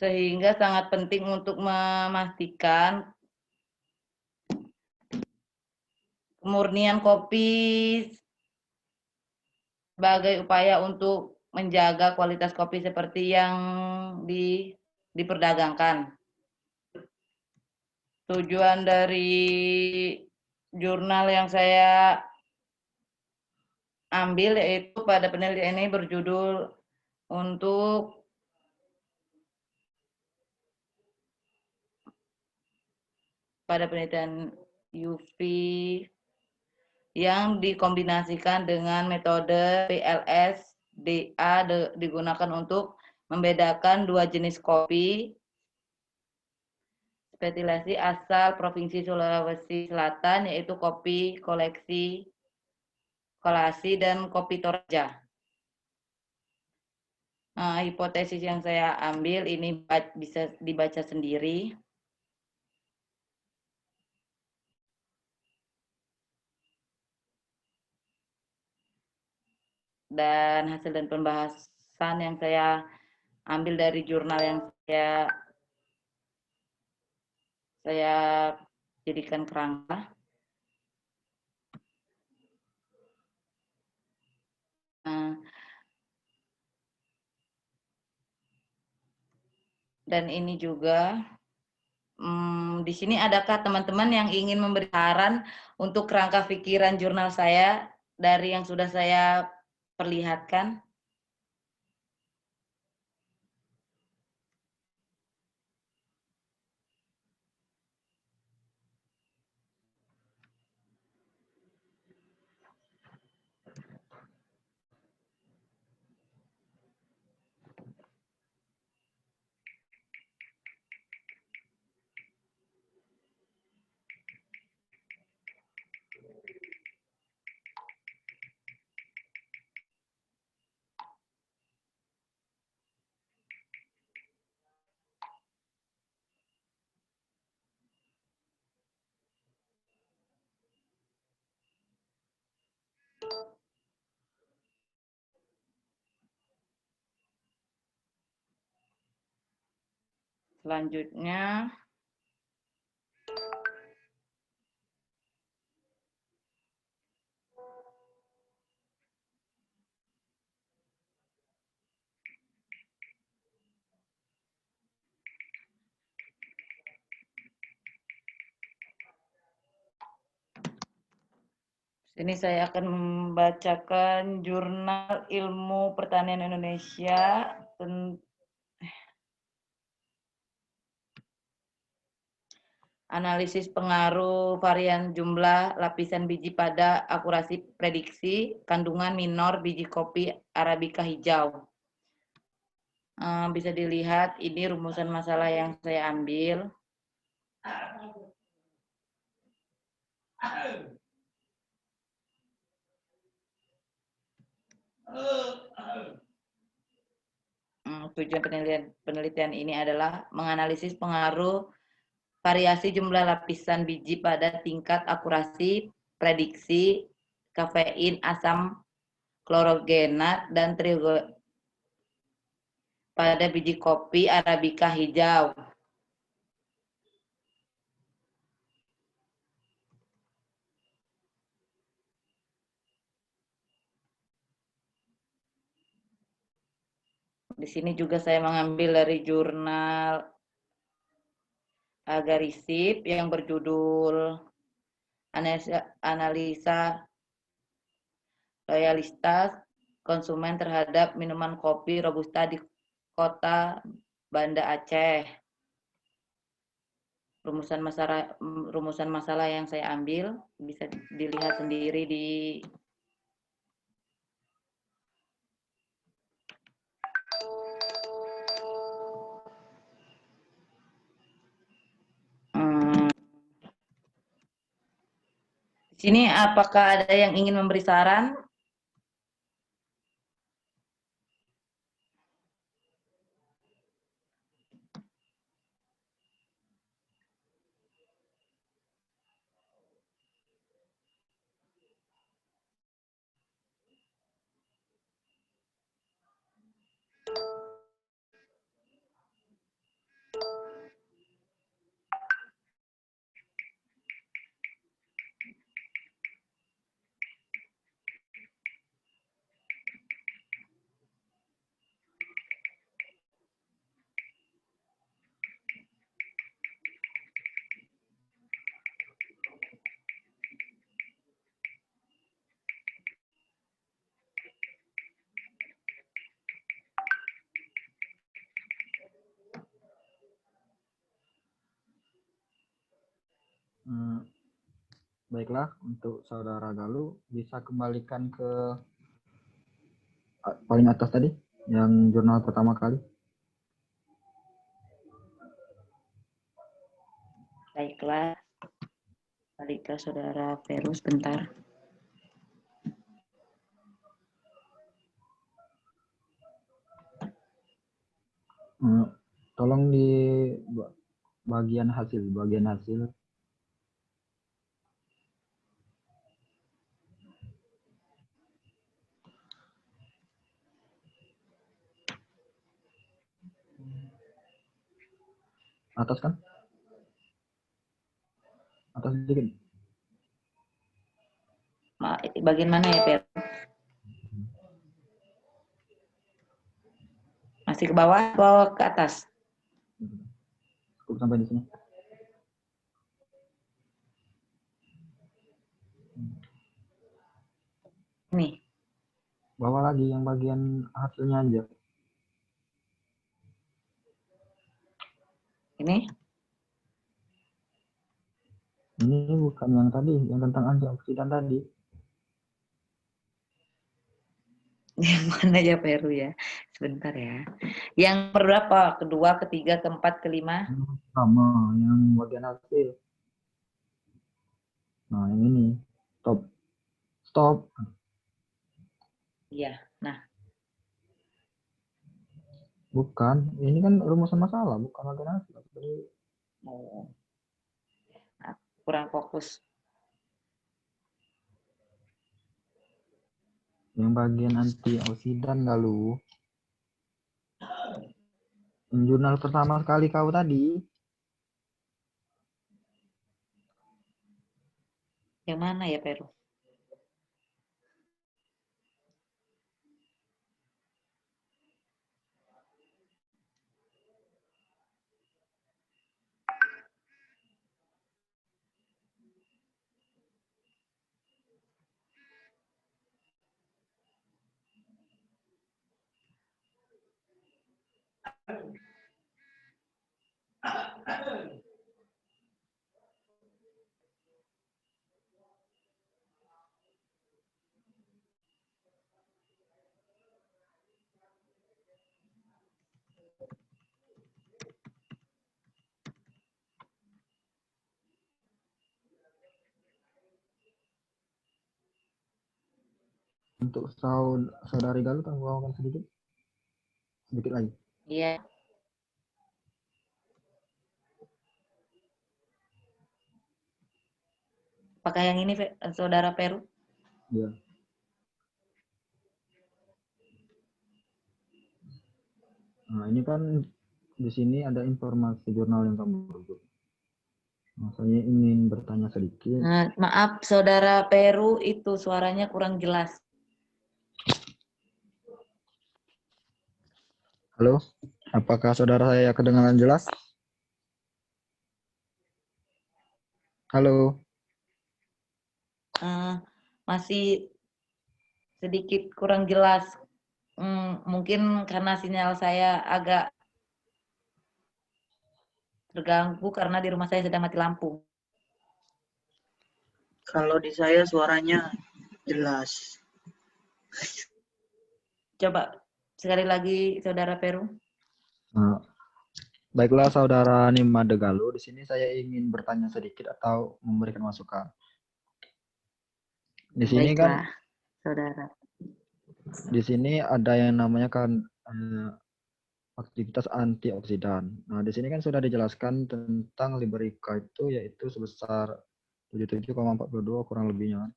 Sehingga sangat penting untuk memastikan kemurnian kopi sebagai upaya untuk menjaga kualitas kopi seperti yang diperdagangkan. Tujuan dari jurnal yang saya ambil yaitu pada penelitian ini berjudul untuk pada penelitian UV yang dikombinasikan dengan metode PLS-DA digunakan untuk membedakan 2 jenis kopi spesiasi asal Provinsi Sulawesi Selatan, yaitu kopi kolasi dan kopi Toraja. Hipotesis yang saya ambil ini bisa dibaca sendiri. Dan hasil dan pembahasan yang saya ambil dari jurnal yang saya jadikan kerangka. Dan ini juga, di sini adakah teman-teman yang ingin memberi saran untuk kerangka pikiran jurnal saya dari yang sudah saya perlihatkan? Selanjutnya, Sini saya akan membacakan Jurnal Ilmu Pertanian Indonesia. Analisis pengaruh varian jumlah lapisan biji pada akurasi prediksi kandungan minor biji kopi Arabica hijau. Bisa dilihat ini rumusan masalah yang saya ambil. Tujuan penelitian ini adalah menganalisis pengaruh variasi jumlah lapisan biji pada tingkat akurasi prediksi kafein, asam klorogenat, dan triogenat pada biji kopi Arabica hijau. Di sini juga saya mengambil dari jurnal Agarisip yang berjudul Analisa Loyalitas Konsumen terhadap Minuman Kopi Robusta di Kota Banda Aceh. Rumusan masalah yang saya ambil bisa dilihat sendiri di sini. Apakah ada yang ingin memberi saran? Baiklah, untuk saudara Galuh bisa kembalikan ke paling atas tadi, yang jurnal pertama kali. Baiklah, balik ke saudara Peru sebentar. Tolong di bagian hasil. Atas kan? Atas sedikit. Bagian mana ya, Peru? Masih ke bawah atau ke atas? Cukup sampai di sini. Nih. Bawa lagi yang bagian hasilnya aja. Ini? Ini bukan yang tadi, yang tentang antioksidan tadi. Yang mana ya, Peru ya? Sebentar ya. Yang berapa? Kedua, ketiga, keempat, kelima? Sama, yang bagian hasil. Nah, yang ini. Stop. Iya. Nah, Bukan. Ini kan rumusan masalah, bukan bagian hasil. oh. Kurang fokus. Yang bagian antioksidan Galuh. Jurnal pertama sekali kau tadi. Yang mana ya, Peru? Untuk saudari Galuh, tanggung jawabkan sedikit lagi. Iya. Apakah yang ini, Saudara Peru? Ya. Nah, ini kan di sini ada informasi jurnal yang kamu rujuk. Nah, saya ingin bertanya sedikit. Maaf, Saudara Peru, itu suaranya kurang jelas. Halo, apakah saudara saya kedengaran jelas? Halo. Masih sedikit kurang jelas. Mungkin karena sinyal saya agak terganggu karena di rumah saya sedang mati lampu. Kalau di saya suaranya jelas. Coba sekali lagi, Saudara Peru. Nah, baiklah saudara Nimade Galuh, di sini saya ingin bertanya sedikit atau memberikan masukan. Di sini Baiklah, kan, Saudara. di sini ada yang namanya kan aktivitas antioksidan. Nah, di sini kan sudah dijelaskan tentang Liberica itu yaitu sebesar 77,42 kurang lebihnya.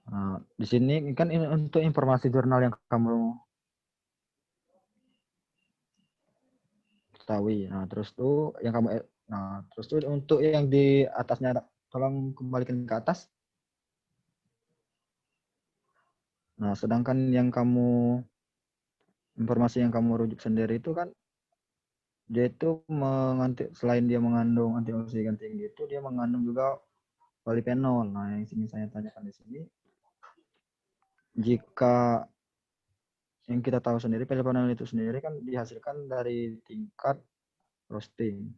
Nah, di sini kan ini untuk informasi jurnal yang kamu ketahui. Nah, terus tuh yang kamu terus tuh untuk yang di atasnya tolong kembalikan ke atas. Nah, sedangkan yang informasi yang kamu rujuk sendiri itu kan dia itu selain dia mengandung antioksidan tinggi itu dia mengandung juga polifenol. Nah, yang sini saya tanyakan di sini, jika yang kita tahu sendiri polifenol itu sendiri kan dihasilkan dari tingkat roasting.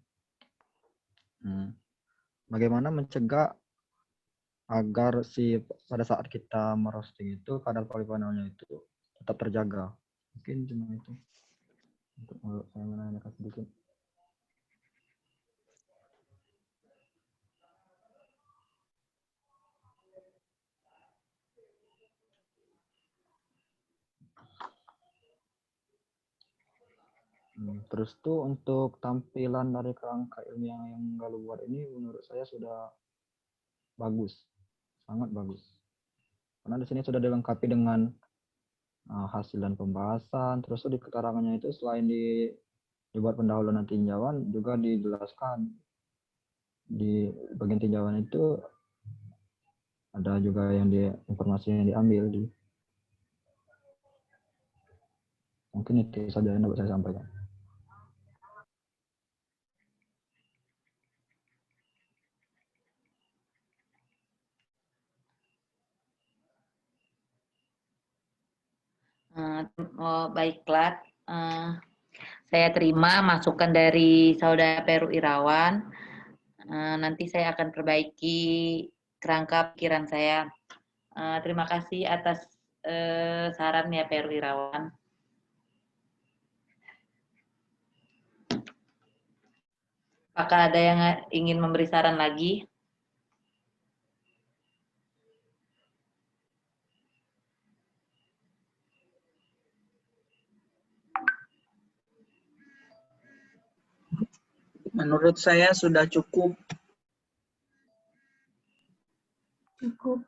Bagaimana mencegah agar pada saat kita merosting itu kadar polifenolnya itu tetap terjaga? Mungkin cuma itu untuk saya menanyakan sedikit. Terus tuh untuk tampilan dari kerangka ilmiah yang Galuh buat ini menurut saya sudah bagus, sangat bagus. Karena di sini sudah dilengkapi dengan hasil dan pembahasan. Terus tuh di keterangannya itu selain dibuat pendahuluan dan tinjauan juga dijelaskan di bagian tinjauan itu ada juga yang informasi yang diambil mungkin itu saja yang dapat saya sampaikan. Baiklah, saya terima masukan dari Saudara Peru Irawan. Nanti saya akan perbaiki kerangka pikiran saya. Terima kasih atas sarannya Peru Irawan. Apakah ada yang ingin memberi saran lagi? Menurut saya sudah cukup. Cukup.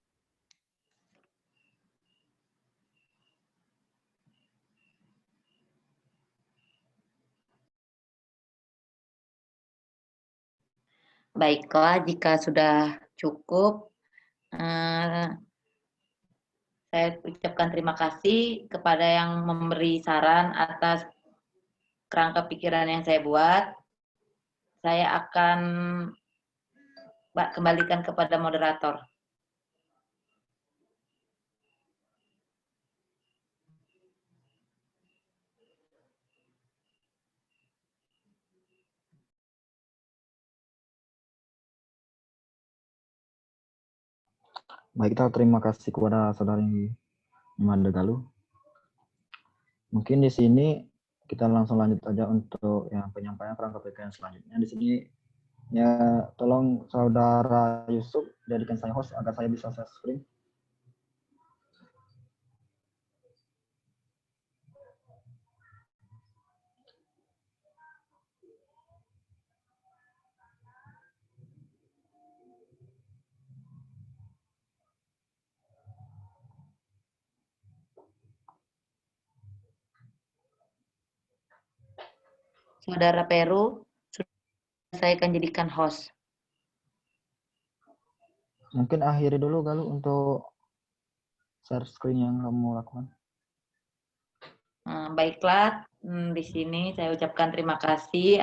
Baiklah, jika sudah cukup, saya ucapkan terima kasih kepada yang memberi saran atas kerangka pikiran yang saya buat. Saya akan kembalikan kepada moderator. Baiklah, terima kasih kepada saudari Imanda Galuh. Mungkin di sini kita langsung lanjut aja untuk yang penyampaian kerangka pikiran selanjutnya. Di sini ya tolong saudara Yusuf jadikan saya host agar saya bisa share screen. Saudara Peru, saya akan jadikan host. Mungkin akhiri dulu Galuh untuk share screen yang kamu lakukan. Baiklah, di sini saya ucapkan terima kasih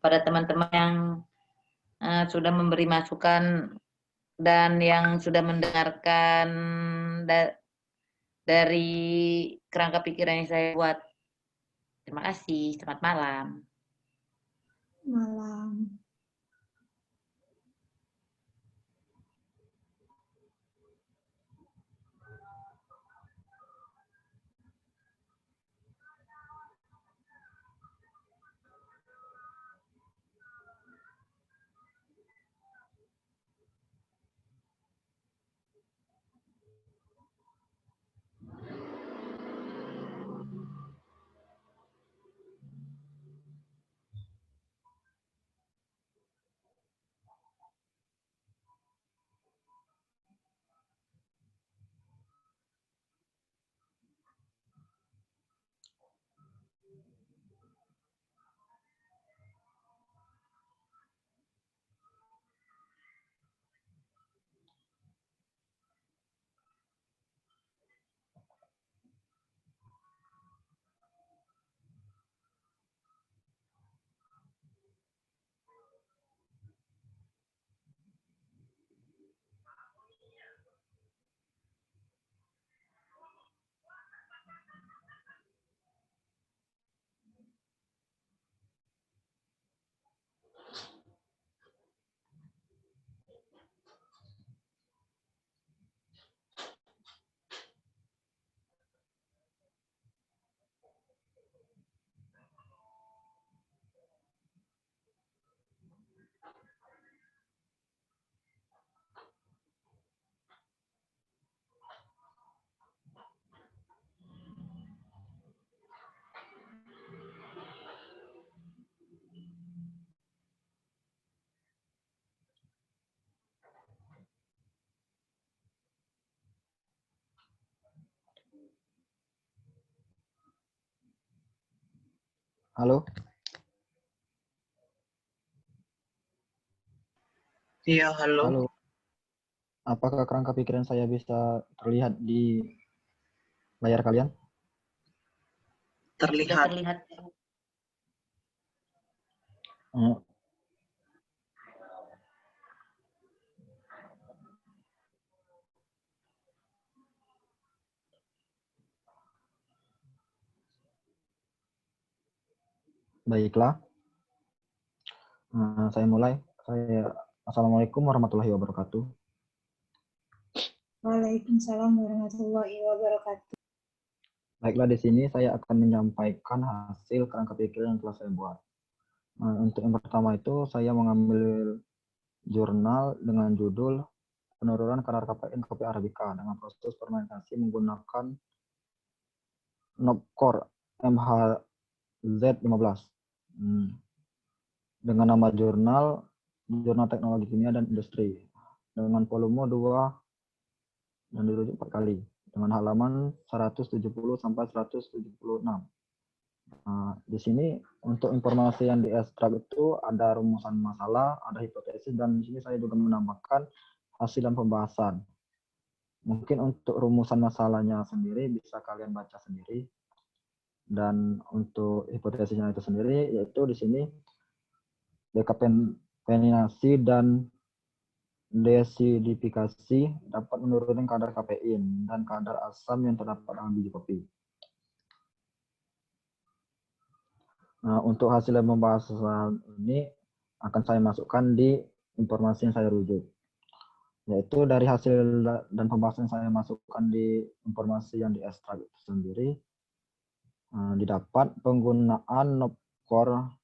pada teman-teman yang sudah memberi masukan dan yang sudah mendengarkan dari kerangka pikiran yang saya buat. Terima kasih, selamat malam. Malam. Halo? Iya, halo. Halo. Apakah kerangka pikiran saya bisa terlihat di layar kalian? Sudah Terlihat. terlihat. Baiklah. Saya mulai. Assalamualaikum warahmatullahi wabarakatuh. Waalaikumsalam warahmatullahi wabarakatuh. Baiklah, di sini saya akan menyampaikan hasil kerangka pikiran yang telah saya buat. Untuk yang pertama itu saya mengambil jurnal dengan judul penurunan kadar kafein kopi Arabica dengan proses fermentasi menggunakan Nopcore MHZ15 dengan nama jurnal Teknologi Kimia dan Industri dengan volume 2 dan dirujuk 4 kali dengan halaman 170 sampai 176. Di sini untuk informasi yang diekstrak itu ada rumusan masalah, ada hipotesis, dan di sini saya juga menambahkan hasil dan pembahasan. Mungkin untuk rumusan masalahnya sendiri bisa kalian baca sendiri, dan untuk hipotesisnya itu sendiri yaitu di sini dekaffeinasi dan desidifikasi dapat menurunkan kadar kafein dan kadar asam yang terdapat dalam biji kopi. Untuk hasil pembahasan ini akan saya masukkan di informasi yang saya rujuk. Yaitu dari hasil dan pembahasan saya masukkan di informasi yang di ekstrak itu sendiri, didapat penggunaan Nopcore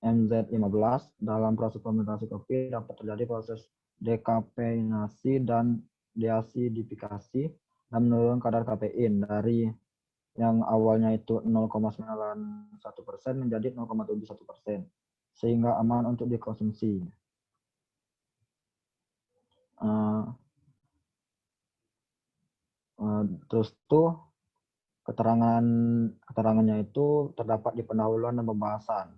MZ15 dalam proses fermentasi kopi dapat terjadi proses dekafeinasi dan deasidifikasi dan menurunkan kadar kafein dari yang awalnya itu 0,91% menjadi 0,71%, sehingga aman untuk dikonsumsi. Terus tuh keterangannya itu terdapat di pendahuluan dan pembahasan.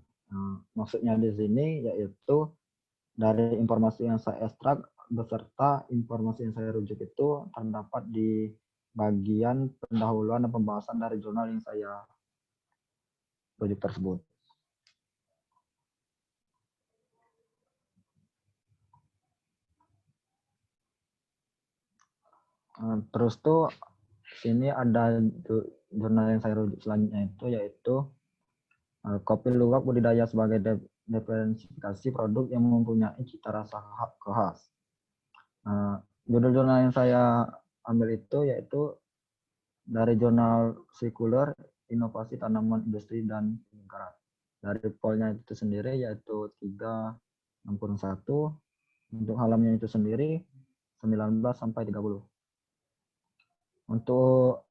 Maksudnya di sini yaitu dari informasi yang saya ekstrak beserta informasi yang saya rujuk itu terdapat di bagian pendahuluan dan pembahasan dari jurnal yang saya rujuk tersebut. Terus tuh sini ada jurnal yang saya rujuk selanjutnya itu yaitu kopi luwak budidaya sebagai diferensiasi produk yang mempunyai cita rasa khas. Judul jurnal yang saya ambil itu yaitu dari jurnal Sekuler Inovasi Tanaman Industri dan Lingkaran. Dari polnya itu sendiri yaitu 361, untuk halamannya itu sendiri 19 sampai 30. Untuk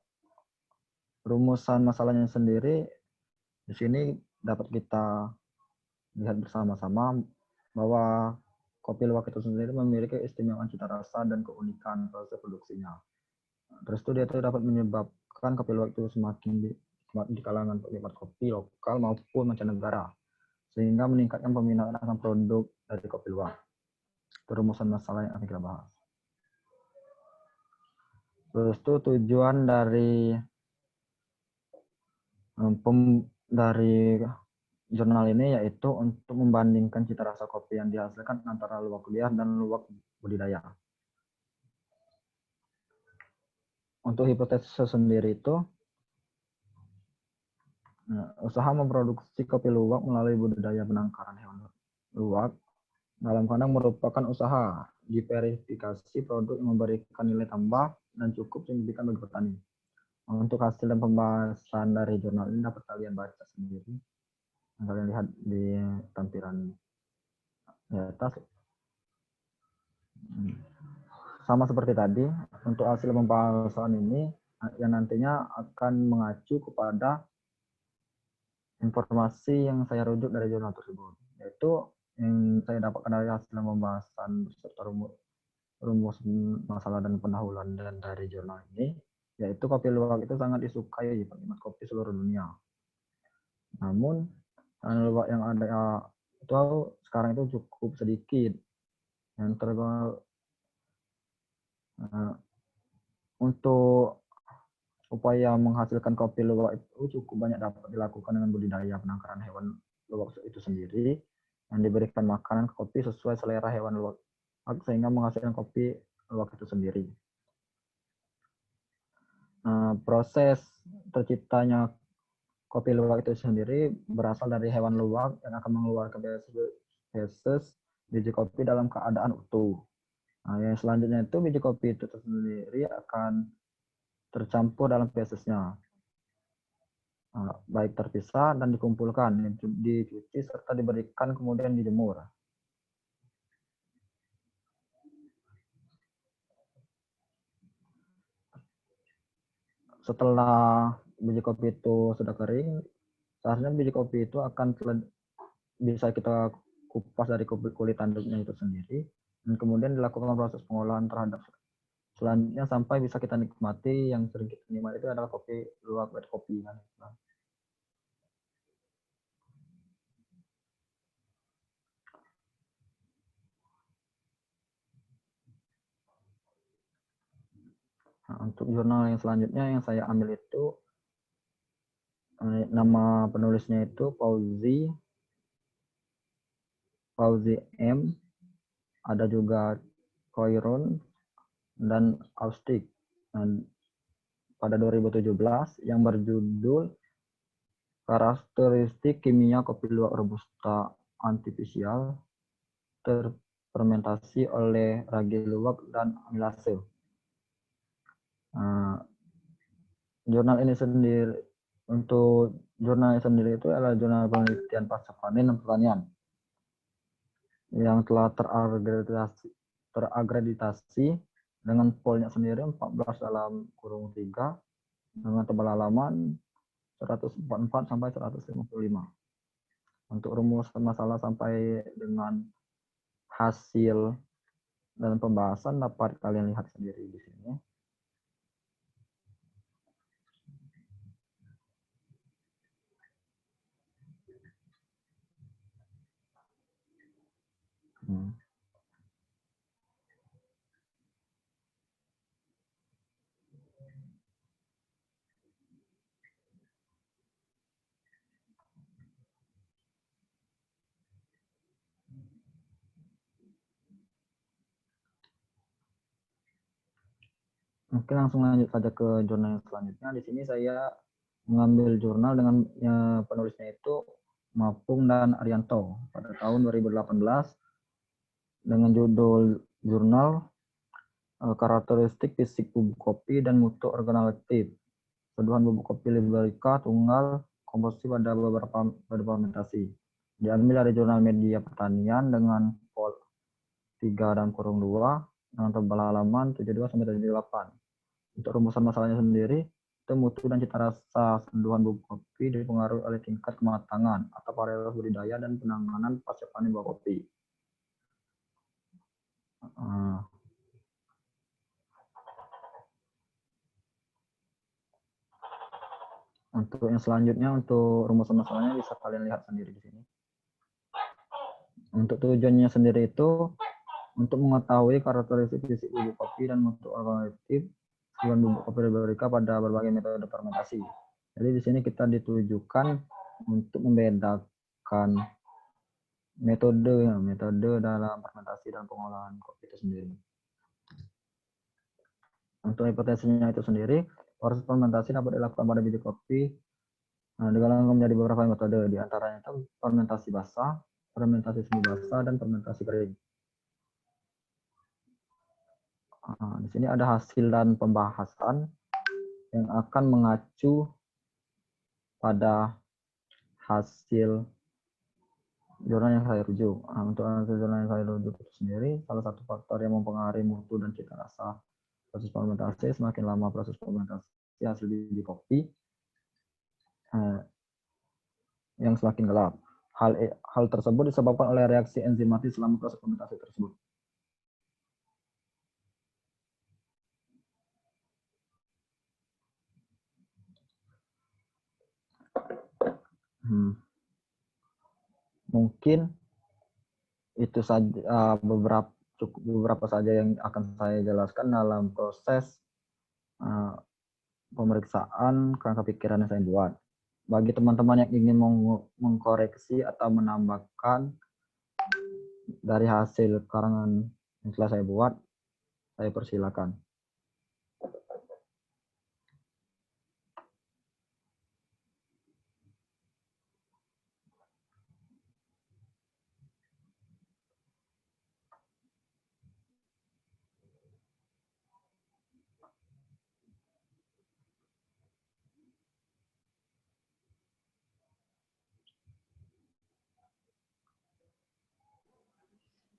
rumusan masalahnya sendiri di sini dapat kita lihat bersama-sama bahwa kopi luwak itu sendiri memiliki keistimewaan cita rasa dan keunikan proses produksinya. Terus itu dia itu dapat menyebabkan kopi luwak itu semakin di kalangan penikmat kopi lokal maupun mancanegara, sehingga meningkatkan peminatan akan produk dari kopi luwak. Itu rumusan masalah yang akan kita bahas. Terus itu tujuan dari jurnal ini yaitu untuk membandingkan cita rasa kopi yang dihasilkan antara luwak liar dan luwak budidaya. Untuk hipotesis sendiri itu, usaha memproduksi kopi luwak melalui budidaya penangkaran hewan luwak dalam kandang merupakan usaha diverifikasi produk yang memberikan nilai tambah dan cukup signifikan bagi petani. Untuk hasil dan pembahasan dari jurnal ini dapat kalian baca sendiri. Kalian lihat di tampilan di atas. Sama seperti tadi, untuk hasil pembahasan ini yang nantinya akan mengacu kepada informasi yang saya rujuk dari jurnal tersebut, yaitu yang saya dapatkan dari hasil pembahasan beserta rumus masalah dan pendahuluan dan dari jurnal ini, yaitu kopi luwak itu sangat disukai penikmat kopi seluruh dunia. Namun luwak yang ada itu sekarang itu cukup sedikit. Yang untuk upaya menghasilkan kopi luwak itu cukup banyak dapat dilakukan dengan budidaya penangkaran hewan luwak itu sendiri yang diberikan makanan ke kopi sesuai selera hewan luwak sehingga menghasilkan kopi luwak itu sendiri. Proses terciptanya kopi luwak itu sendiri berasal dari hewan luwak yang akan mengeluarkan feses biji kopi dalam keadaan utuh. Yang selanjutnya itu biji kopi itu sendiri akan tercampur dalam fesesnya, baik terpisah dan dikumpulkan, dicuci serta diberikan kemudian dijemur. Setelah biji kopi itu sudah kering, seharusnya biji kopi itu akan bisa kita kupas dari kulit tanduknya itu sendiri, dan kemudian dilakukan proses pengolahan terhadap selanjutnya sampai bisa kita nikmati. Yang sering kita nikmati itu adalah kopi luwak white kopi kan. Untuk jurnal yang selanjutnya yang saya ambil itu nama penulisnya itu Fauzi M, ada juga Koiron dan Austik pada 2017 yang berjudul Karakteristik Kimia Kopi Luwak Robusta Artificial fermentasi oleh ragi luwak dan amilase. Jurnal ini sendiri, untuk jurnal sendiri itu adalah jurnal penelitian pasca panen dan pertanian yang telah teragreditasi dengan polnya sendiri 14 dalam kurung 3 dengan tebal halaman 144 sampai 155. Untuk rumus masalah sampai dengan hasil dan pembahasan dapat kalian lihat sendiri di sini. Oke, langsung lanjut saja ke jurnal yang selanjutnya. Di sini saya mengambil jurnal dengan penulisnya itu Mapung dan Arianto pada tahun 2018 dengan judul jurnal karakteristik fisik bubuk kopi dan mutu organoleptik. Tuduhan bubuk kopi liberica tunggal komposisi pada beberapa fermentasi. Diambil dari jurnal media pertanian dengan pol 3 dan kurung 2 dengan tebal halaman 72 sampai 78. Untuk rumusan masalahnya sendiri, itu mutu dan cita rasa senduhan bubuk kopi dipengaruhi oleh tingkat kematangan atau varietas budidaya dan penanganan pasca panen buah kopi. Untuk yang selanjutnya, untuk rumusan masalahnya bisa kalian lihat sendiri di sini. Untuk tujuannya sendiri itu untuk mengetahui karakteristik fisik bubuk kopi dan mutu organoleptik dan bubuk kopi liberica pada berbagai metode fermentasi. Jadi di sini kita ditujukan untuk membedakan metode dalam fermentasi dan pengolahan kopi itu sendiri. Untuk hipotesisnya itu sendiri, proses fermentasi dapat dilakukan pada biji kopi digolongkan menjadi beberapa metode, di antaranya itu fermentasi basah, fermentasi semi basah, dan fermentasi kering. Di sini ada hasil dan pembahasan yang akan mengacu pada hasil jurnal yang saya rujuk. Untuk hasil jurnal yang saya rujuk itu sendiri, salah satu faktor yang mempengaruhi mutu dan cita rasa proses fermentasi, semakin lama proses fermentasi hasil biji kopi yang semakin gelap. Hal tersebut disebabkan oleh reaksi enzimatis selama proses fermentasi tersebut. Mungkin itu saja beberapa saja yang akan saya jelaskan dalam proses pemeriksaan kerangka pikiran yang saya buat. Bagi teman-teman yang ingin mengkoreksi atau menambahkan dari hasil karangan yang telah saya buat, saya persilakan.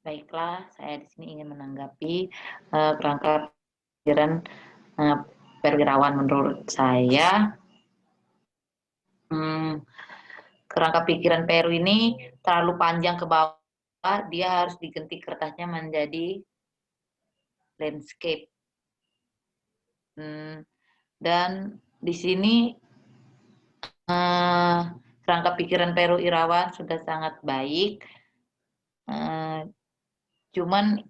Baiklah, saya di sini ingin menanggapi kerangka pikiran perwirawan. Menurut saya, kerangka pikiran Peru ini terlalu panjang ke bawah, dia harus diganti kertasnya menjadi landscape. Dan di sini kerangka pikiran Peru Irawan sudah sangat baik. Cuman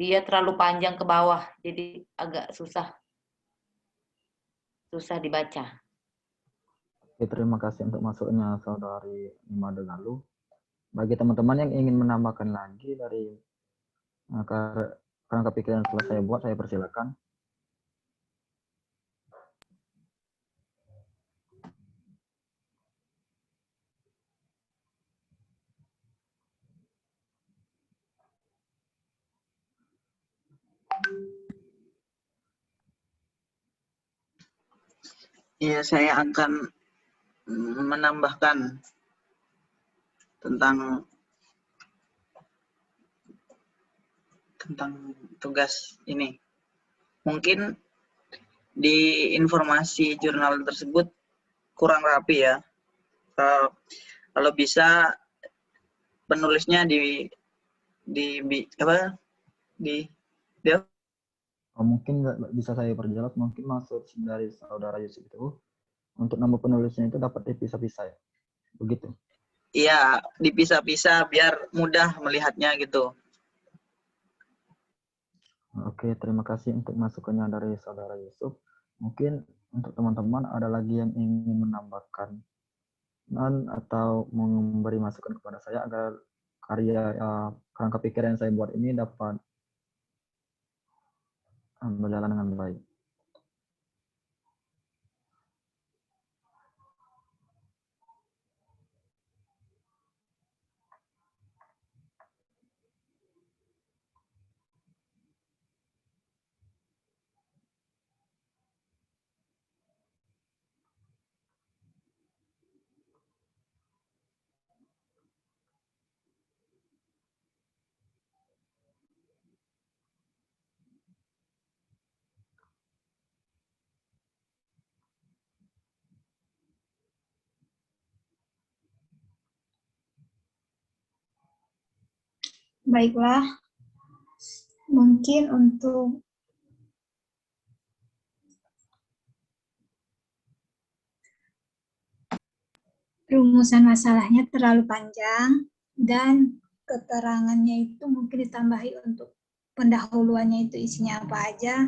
dia terlalu panjang ke bawah, jadi agak susah dibaca. Oke, terima kasih untuk masuknya saudari Nimade Galuh. Bagi teman-teman yang ingin menambahkan lagi dari kerangka pikiran yang telah saya buat, saya persilakan. Ya, saya akan menambahkan tentang tugas ini. Mungkin di informasi jurnal tersebut kurang rapi ya. Kalau bisa penulisnya di apa? Di Mungkin bisa saya perjelas, mungkin maksud dari saudara Yusuf itu untuk nama penulisnya itu dapat dipisah-pisah ya, begitu? Iya, dipisah-pisah biar mudah melihatnya gitu. Oke, terima kasih untuk masukannya dari saudara Yusuf. Mungkin untuk teman-teman ada lagi yang ingin menambahkan atau memberi masukan kepada saya agar karya kerangka pikiran yang saya buat ini dapat berjalan dengan baik. Baiklah, mungkin untuk rumusan masalahnya terlalu panjang dan keterangannya itu mungkin ditambahi untuk pendahuluannya itu isinya apa aja,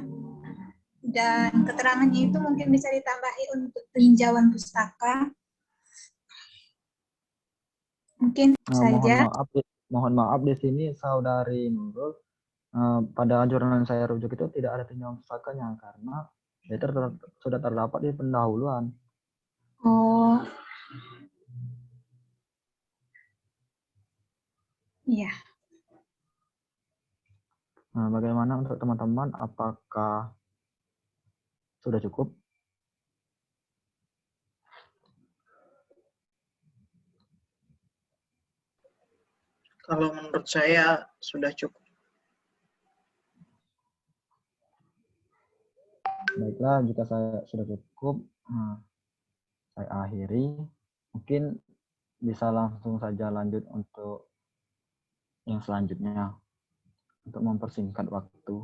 dan keterangannya itu mungkin bisa ditambahi untuk peninjauan pustaka. Mungkin saja. Mohon maaf di sini saudari Nurul, pada jurnal yang saya rujuk itu tidak ada tinjauan pustakanya karena itu sudah terdapat di pendahuluan. Oh, iya. Nah, bagaimana untuk teman-teman? Apakah sudah cukup? Kalau menurut saya sudah cukup. Baiklah, jika saya sudah cukup, saya akhiri. Mungkin bisa langsung saja lanjut untuk yang selanjutnya untuk mempersingkat waktu.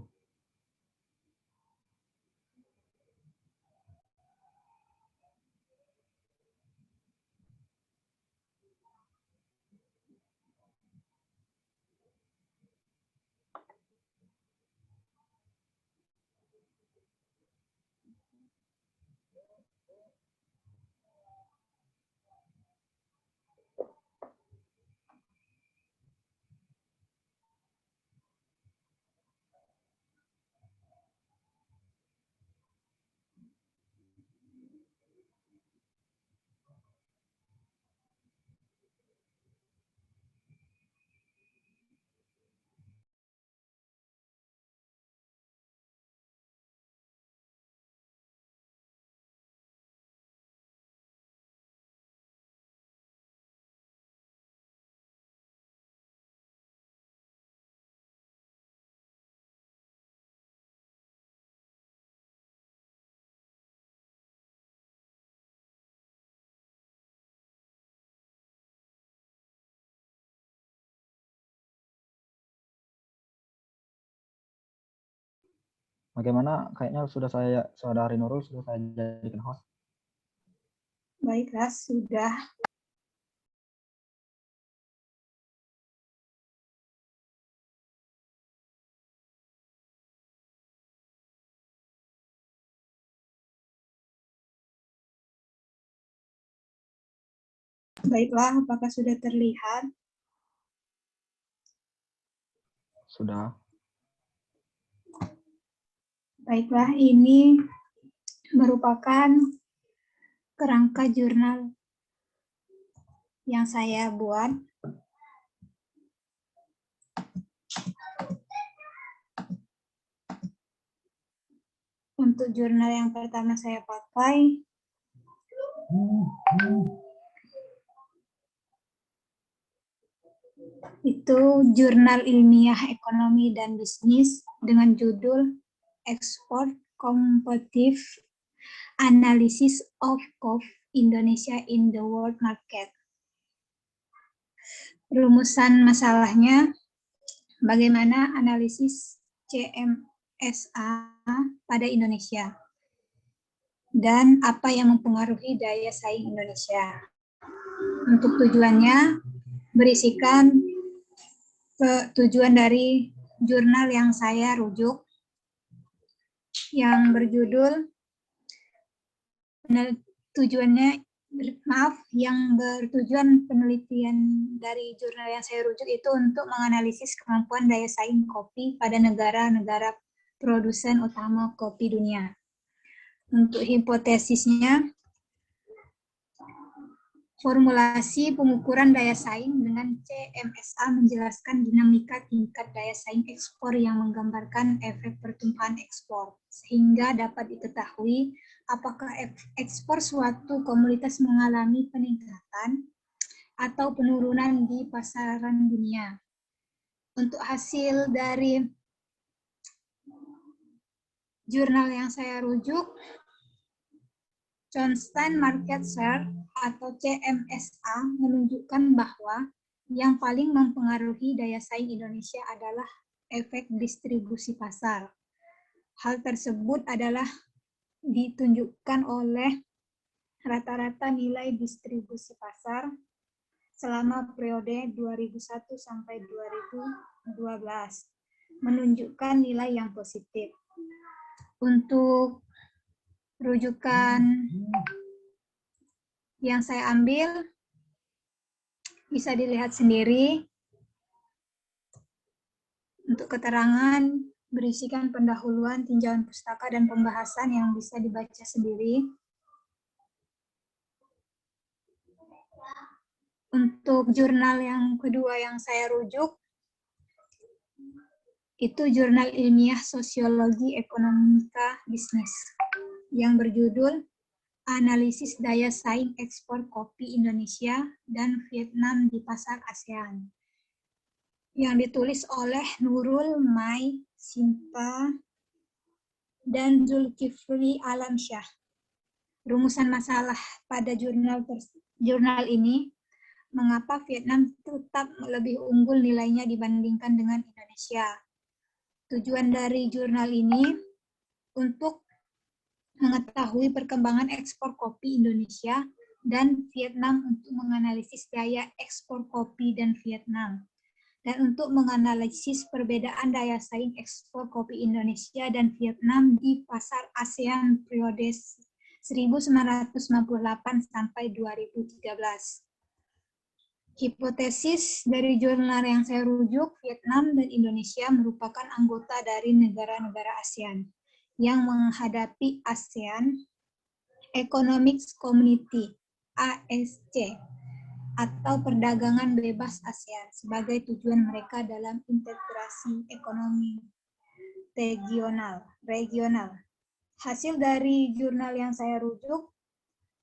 Bagaimana? Kayaknya sudah saudari Nurul sudah saya jadikan host. Baiklah, sudah. Baiklah, apakah sudah terlihat? Sudah. Baiklah, ini merupakan kerangka jurnal yang saya buat. Untuk jurnal yang pertama saya pakai Itu jurnal ilmiah ekonomi dan bisnis dengan judul Export Competitive Analysis of Coffee Indonesia in the World Market. Rumusan masalahnya, bagaimana analisis CMSA pada Indonesia dan apa yang mempengaruhi daya saing Indonesia. Untuk tujuannya, berisikan tujuan dari jurnal yang saya rujuk yang berjudul bertujuan penelitian dari jurnal yang saya rujuk itu untuk menganalisis kemampuan daya saing kopi pada negara-negara produsen utama kopi dunia. Untuk hipotesisnya, formulasi pengukuran daya saing dengan CMSA menjelaskan dinamika tingkat daya saing ekspor yang menggambarkan efek pertumpahan ekspor, sehingga dapat diketahui apakah ekspor suatu komoditas mengalami peningkatan atau penurunan di pasaran dunia. Untuk hasil dari jurnal yang saya rujuk, Constant Market Share atau CMSA menunjukkan bahwa yang paling mempengaruhi daya saing Indonesia adalah efek distribusi pasar. Hal tersebut adalah ditunjukkan oleh rata-rata nilai distribusi pasar selama periode 2001 sampai 2012, menunjukkan nilai yang positif. Untuk rujukan yang saya ambil bisa dilihat sendiri. Untuk keterangan berisikan pendahuluan, tinjauan pustaka, dan pembahasan yang bisa dibaca sendiri. Untuk jurnal yang kedua yang saya rujuk, itu jurnal ilmiah sosiologi ekonomika bisnis yang berjudul Analisis Daya Saing Ekspor Kopi Indonesia dan Vietnam di Pasar ASEAN, yang ditulis oleh Nurul Mai Sinta dan Zulkifli Alamsyah. Rumusan masalah pada jurnal ini, mengapa Vietnam tetap lebih unggul nilainya dibandingkan dengan Indonesia. Tujuan dari jurnal ini untuk mengetahui perkembangan ekspor kopi Indonesia dan Vietnam untuk menganalisis daya ekspor kopi dan Vietnam, dan untuk menganalisis perbedaan daya saing ekspor kopi Indonesia dan Vietnam di pasar ASEAN periode 1998 sampai 2013. Hipotesis dari jurnal yang saya rujuk, Vietnam dan Indonesia merupakan anggota dari negara-negara ASEAN yang menghadapi ASEAN Economic Community (ASC) atau perdagangan bebas ASEAN sebagai tujuan mereka dalam integrasi ekonomi regional. Hasil dari jurnal yang saya rujuk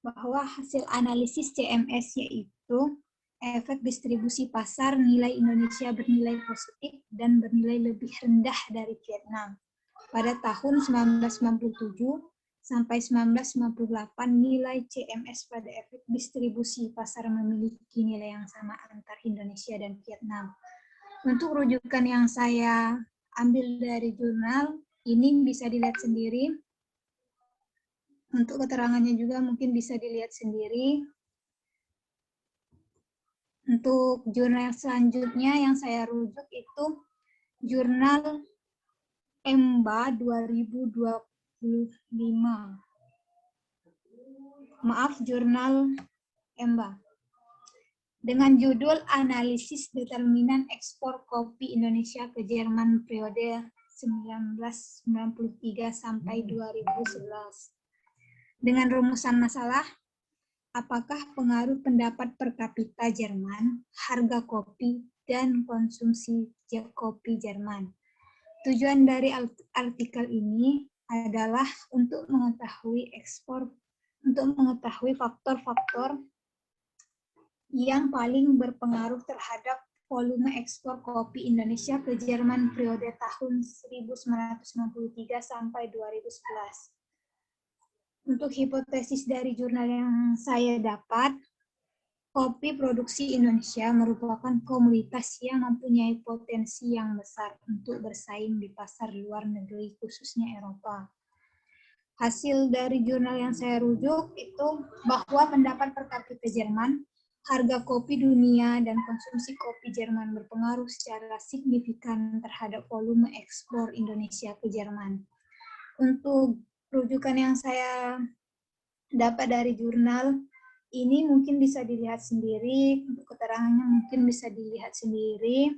bahwa hasil analisis CMS yaitu efek distribusi pasar nilai Indonesia bernilai positif dan bernilai lebih rendah dari Vietnam. Pada tahun 1997 sampai 1998, nilai CMS pada efek distribusi pasar memiliki nilai yang sama antar Indonesia dan Vietnam. Untuk rujukan yang saya ambil dari jurnal, ini bisa dilihat sendiri. Untuk keterangannya juga mungkin bisa dilihat sendiri. Untuk jurnal selanjutnya yang saya rujuk itu jurnal EMBA 2025. Maaf, jurnal EMBA. Dengan judul Analisis Determinan Ekspor Kopi Indonesia ke Jerman periode 1993 sampai 2011. Dengan rumusan masalah, apakah pengaruh pendapat per kapita Jerman, harga kopi, dan konsumsi kopi Jerman? Tujuan dari artikel ini adalah untuk mengetahui ekspor untuk mengetahui faktor-faktor yang paling berpengaruh terhadap volume ekspor kopi Indonesia ke Jerman periode tahun 1993 sampai 2011. Untuk hipotesis dari jurnal yang saya dapat, kopi produksi Indonesia merupakan komoditas yang mempunyai potensi yang besar untuk bersaing di pasar luar negeri, khususnya Eropa. Hasil dari jurnal yang saya rujuk itu bahwa pendapat per kapita Jerman, harga kopi dunia dan konsumsi kopi Jerman berpengaruh secara signifikan terhadap volume ekspor Indonesia ke Jerman. Untuk rujukan yang saya dapat dari jurnal ini mungkin bisa dilihat sendiri, untuk keterangannya mungkin bisa dilihat sendiri.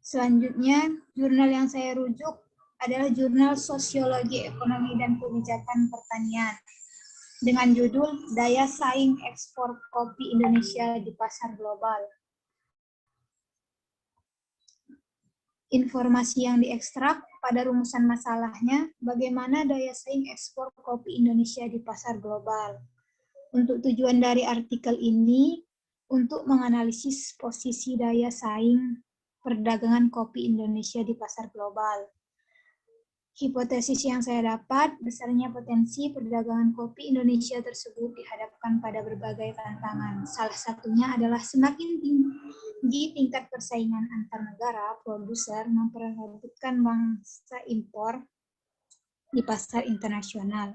Selanjutnya, jurnal yang saya rujuk adalah Jurnal Sosiologi Ekonomi dan Kebijakan Pertanian dengan judul Daya Saing Ekspor Kopi Indonesia di Pasar Global. Informasi yang diekstrak pada rumusan masalahnya, bagaimana daya saing ekspor kopi Indonesia di pasar global. Untuk tujuan dari artikel ini, untuk menganalisis posisi daya saing perdagangan kopi Indonesia di pasar global. Hipotesis yang saya dapat, besarnya potensi perdagangan kopi Indonesia tersebut dihadapkan pada berbagai tantangan. Salah satunya adalah semakin tinggi tingkat persaingan antar negara, produser memperebutkan mangsa impor di pasar internasional.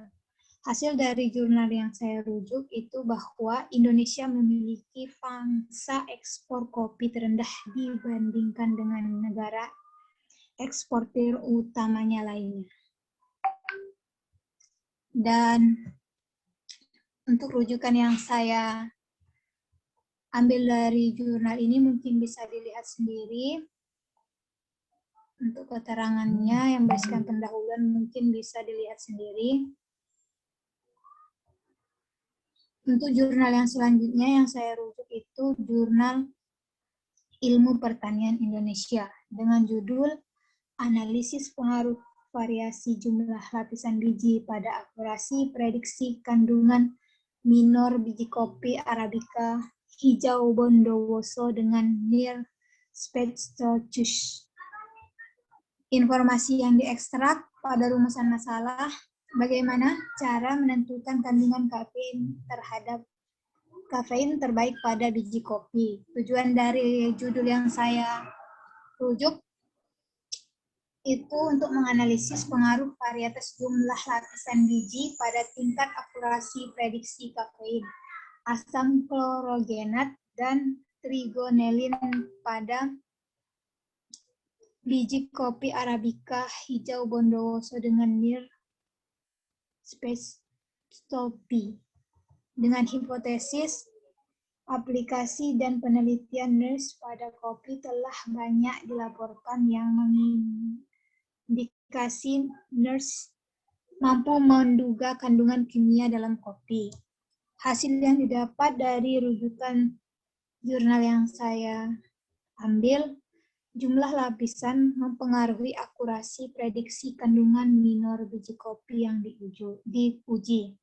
Hasil dari jurnal yang saya rujuk itu bahwa Indonesia memiliki pangsa ekspor kopi terendah dibandingkan dengan negara eksportir utamanya lainnya. Dan untuk rujukan yang saya ambil dari jurnal ini mungkin bisa dilihat sendiri. Untuk keterangannya yang berisikan pendahuluan mungkin bisa dilihat sendiri. Untuk jurnal yang selanjutnya yang saya rujuk itu Jurnal Ilmu Pertanian Indonesia dengan judul Analisis Pengaruh Variasi Jumlah Lapisan Biji pada Akurasi Prediksi Kandungan Minor Biji Kopi Arabica Hijau Bondowoso dengan Nir Spetsochus. Informasi yang diekstrak pada rumusan masalah, bagaimana cara menentukan kandungan kafein terbaik pada biji kopi. Tujuan dari judul yang saya rujuk itu untuk menganalisis pengaruh varietas jumlah lapisan biji pada tingkat akurasi prediksi kafein, asam klorogenat, dan trigonelin pada biji kopi Arabica Hijau Bondowoso dengan Nir Spetsochus. Dengan hipotesis, aplikasi dan penelitian NIRS pada kopi telah banyak dilaporkan yang mengindikasi NIRS mampu menduga kandungan kimia dalam kopi. Hasil yang didapat dari rujukan jurnal yang saya ambil, jumlah lapisan mempengaruhi akurasi prediksi kandungan minor biji kopi yang diuji.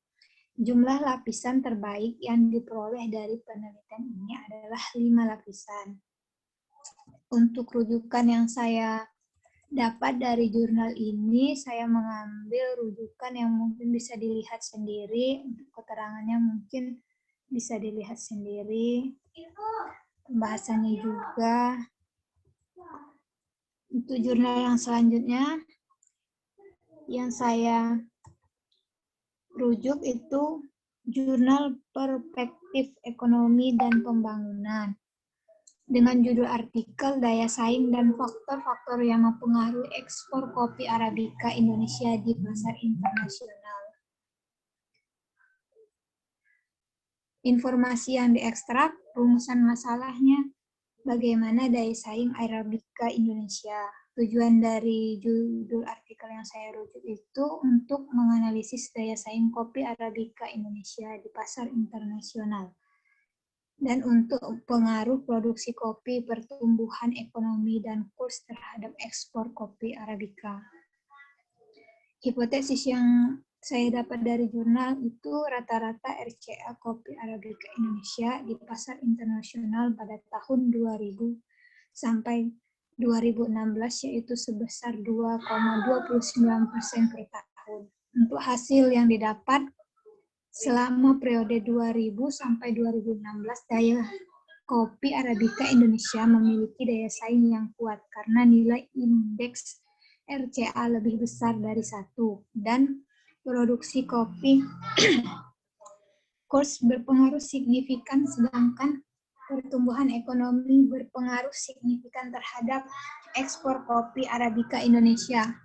Jumlah lapisan terbaik yang diperoleh dari penelitian ini adalah 5 lapisan. Untuk rujukan yang saya dapat dari jurnal ini, saya mengambil rujukan yang mungkin bisa dilihat sendiri. Untuk keterangannya mungkin bisa dilihat sendiri. Pembahasannya juga. Untuk jurnal yang selanjutnya, yang saya rujuk itu Jurnal Perspektif Ekonomi dan Pembangunan dengan judul artikel Daya Saing dan Faktor-Faktor yang Mempengaruhi Ekspor Kopi Arabica Indonesia di Pasar Internasional. Informasi yang diekstrak, rumusan masalahnya, bagaimana daya saing Arabica Indonesia. Tujuan dari judul artikel yang saya rujuk itu untuk menganalisis daya saing kopi Arabica Indonesia di pasar internasional dan untuk pengaruh produksi kopi, pertumbuhan ekonomi, dan kurs terhadap ekspor kopi Arabica. Hipotesis yang saya dapat dari jurnal itu rata-rata RCA kopi Arabica Indonesia di pasar internasional pada tahun 2000 sampai 2016 yaitu sebesar 2,29% per tahun. Untuk hasil yang didapat selama periode 2000 sampai 2016, daya kopi Arabica Indonesia memiliki daya saing yang kuat karena nilai indeks RCA lebih besar dari 1 dan produksi kopi kurs berpengaruh signifikan, sedangkan pertumbuhan ekonomi berpengaruh signifikan terhadap ekspor kopi Arabica Indonesia.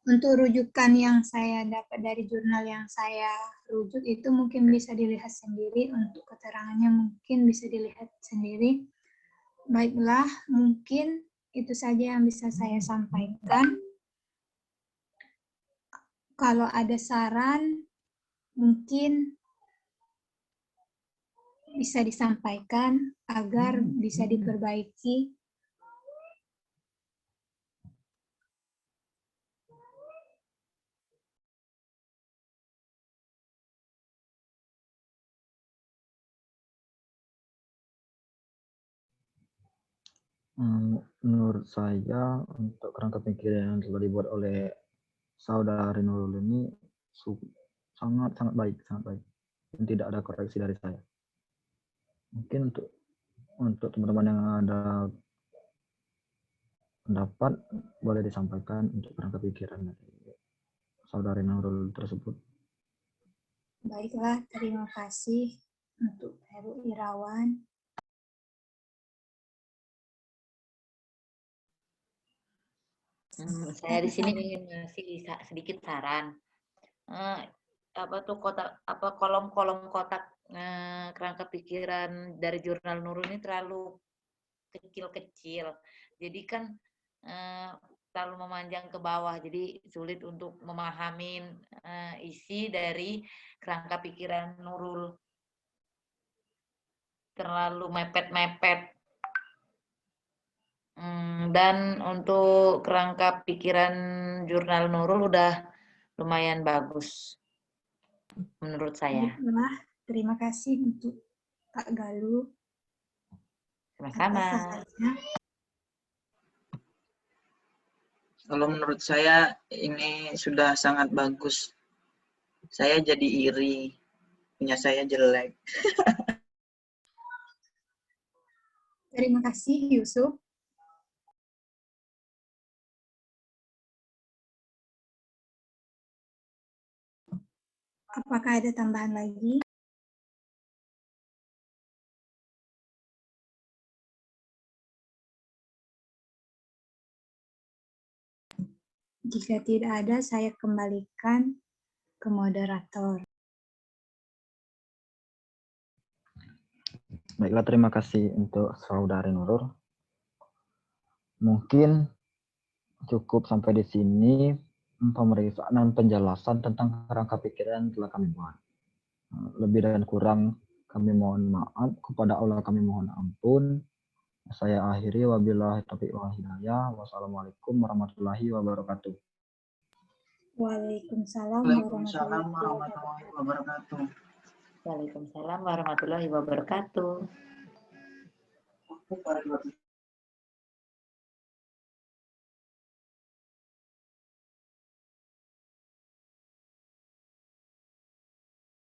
Untuk rujukan yang saya dapat dari jurnal yang saya rujuk itu mungkin bisa dilihat sendiri, untuk keterangannya mungkin bisa dilihat sendiri. Baiklah, mungkin itu saja yang bisa saya sampaikan. Kalau ada saran, mungkin bisa disampaikan agar bisa diperbaiki. Menurut saya, untuk kerangka pikiran yang telah dibuat oleh saudari Nurul ini sangat baik, dan tidak ada koreksi dari saya. Mungkin untuk teman-teman yang ada pendapat boleh disampaikan untuk kerangka pikiran dari saudari Nurul tersebut. Baiklah, terima kasih untuk Heru Irawan. Saya di sini ingin ngasih sedikit saran. Kolom-kolom kotak kerangka pikiran dari jurnal Nurul ini terlalu kecil-kecil. Jadi kan terlalu memanjang ke bawah, jadi sulit untuk memahami isi dari kerangka pikiran Nurul. Terlalu mepet-mepet. Dan untuk kerangka pikiran jurnal Nurul udah lumayan bagus menurut saya. Baiklah, terima kasih untuk Pak Galuh. Sama-sama. Kalau menurut saya ini sudah sangat bagus. Saya jadi iri, punya saya jelek. Terima kasih, Yusuf. Apakah ada tambahan lagi? Jika tidak ada, saya kembalikan ke moderator. Baiklah, terima kasih untuk saudari Nurul. Mungkin cukup sampai di sini pemeriksaan dan penjelasan tentang kerangka pikiran yang telah kami buat. Lebih dan kurang kami mohon maaf, kepada Allah kami mohon ampun. Saya akhiri, wabillahi taufiq wal hidayah. Wassalamualaikum warahmatullahi wabarakatuh. Waalaikumsalam warahmatullahi wabarakatuh. Waalaikumsalam warahmatullahi wabarakatuh.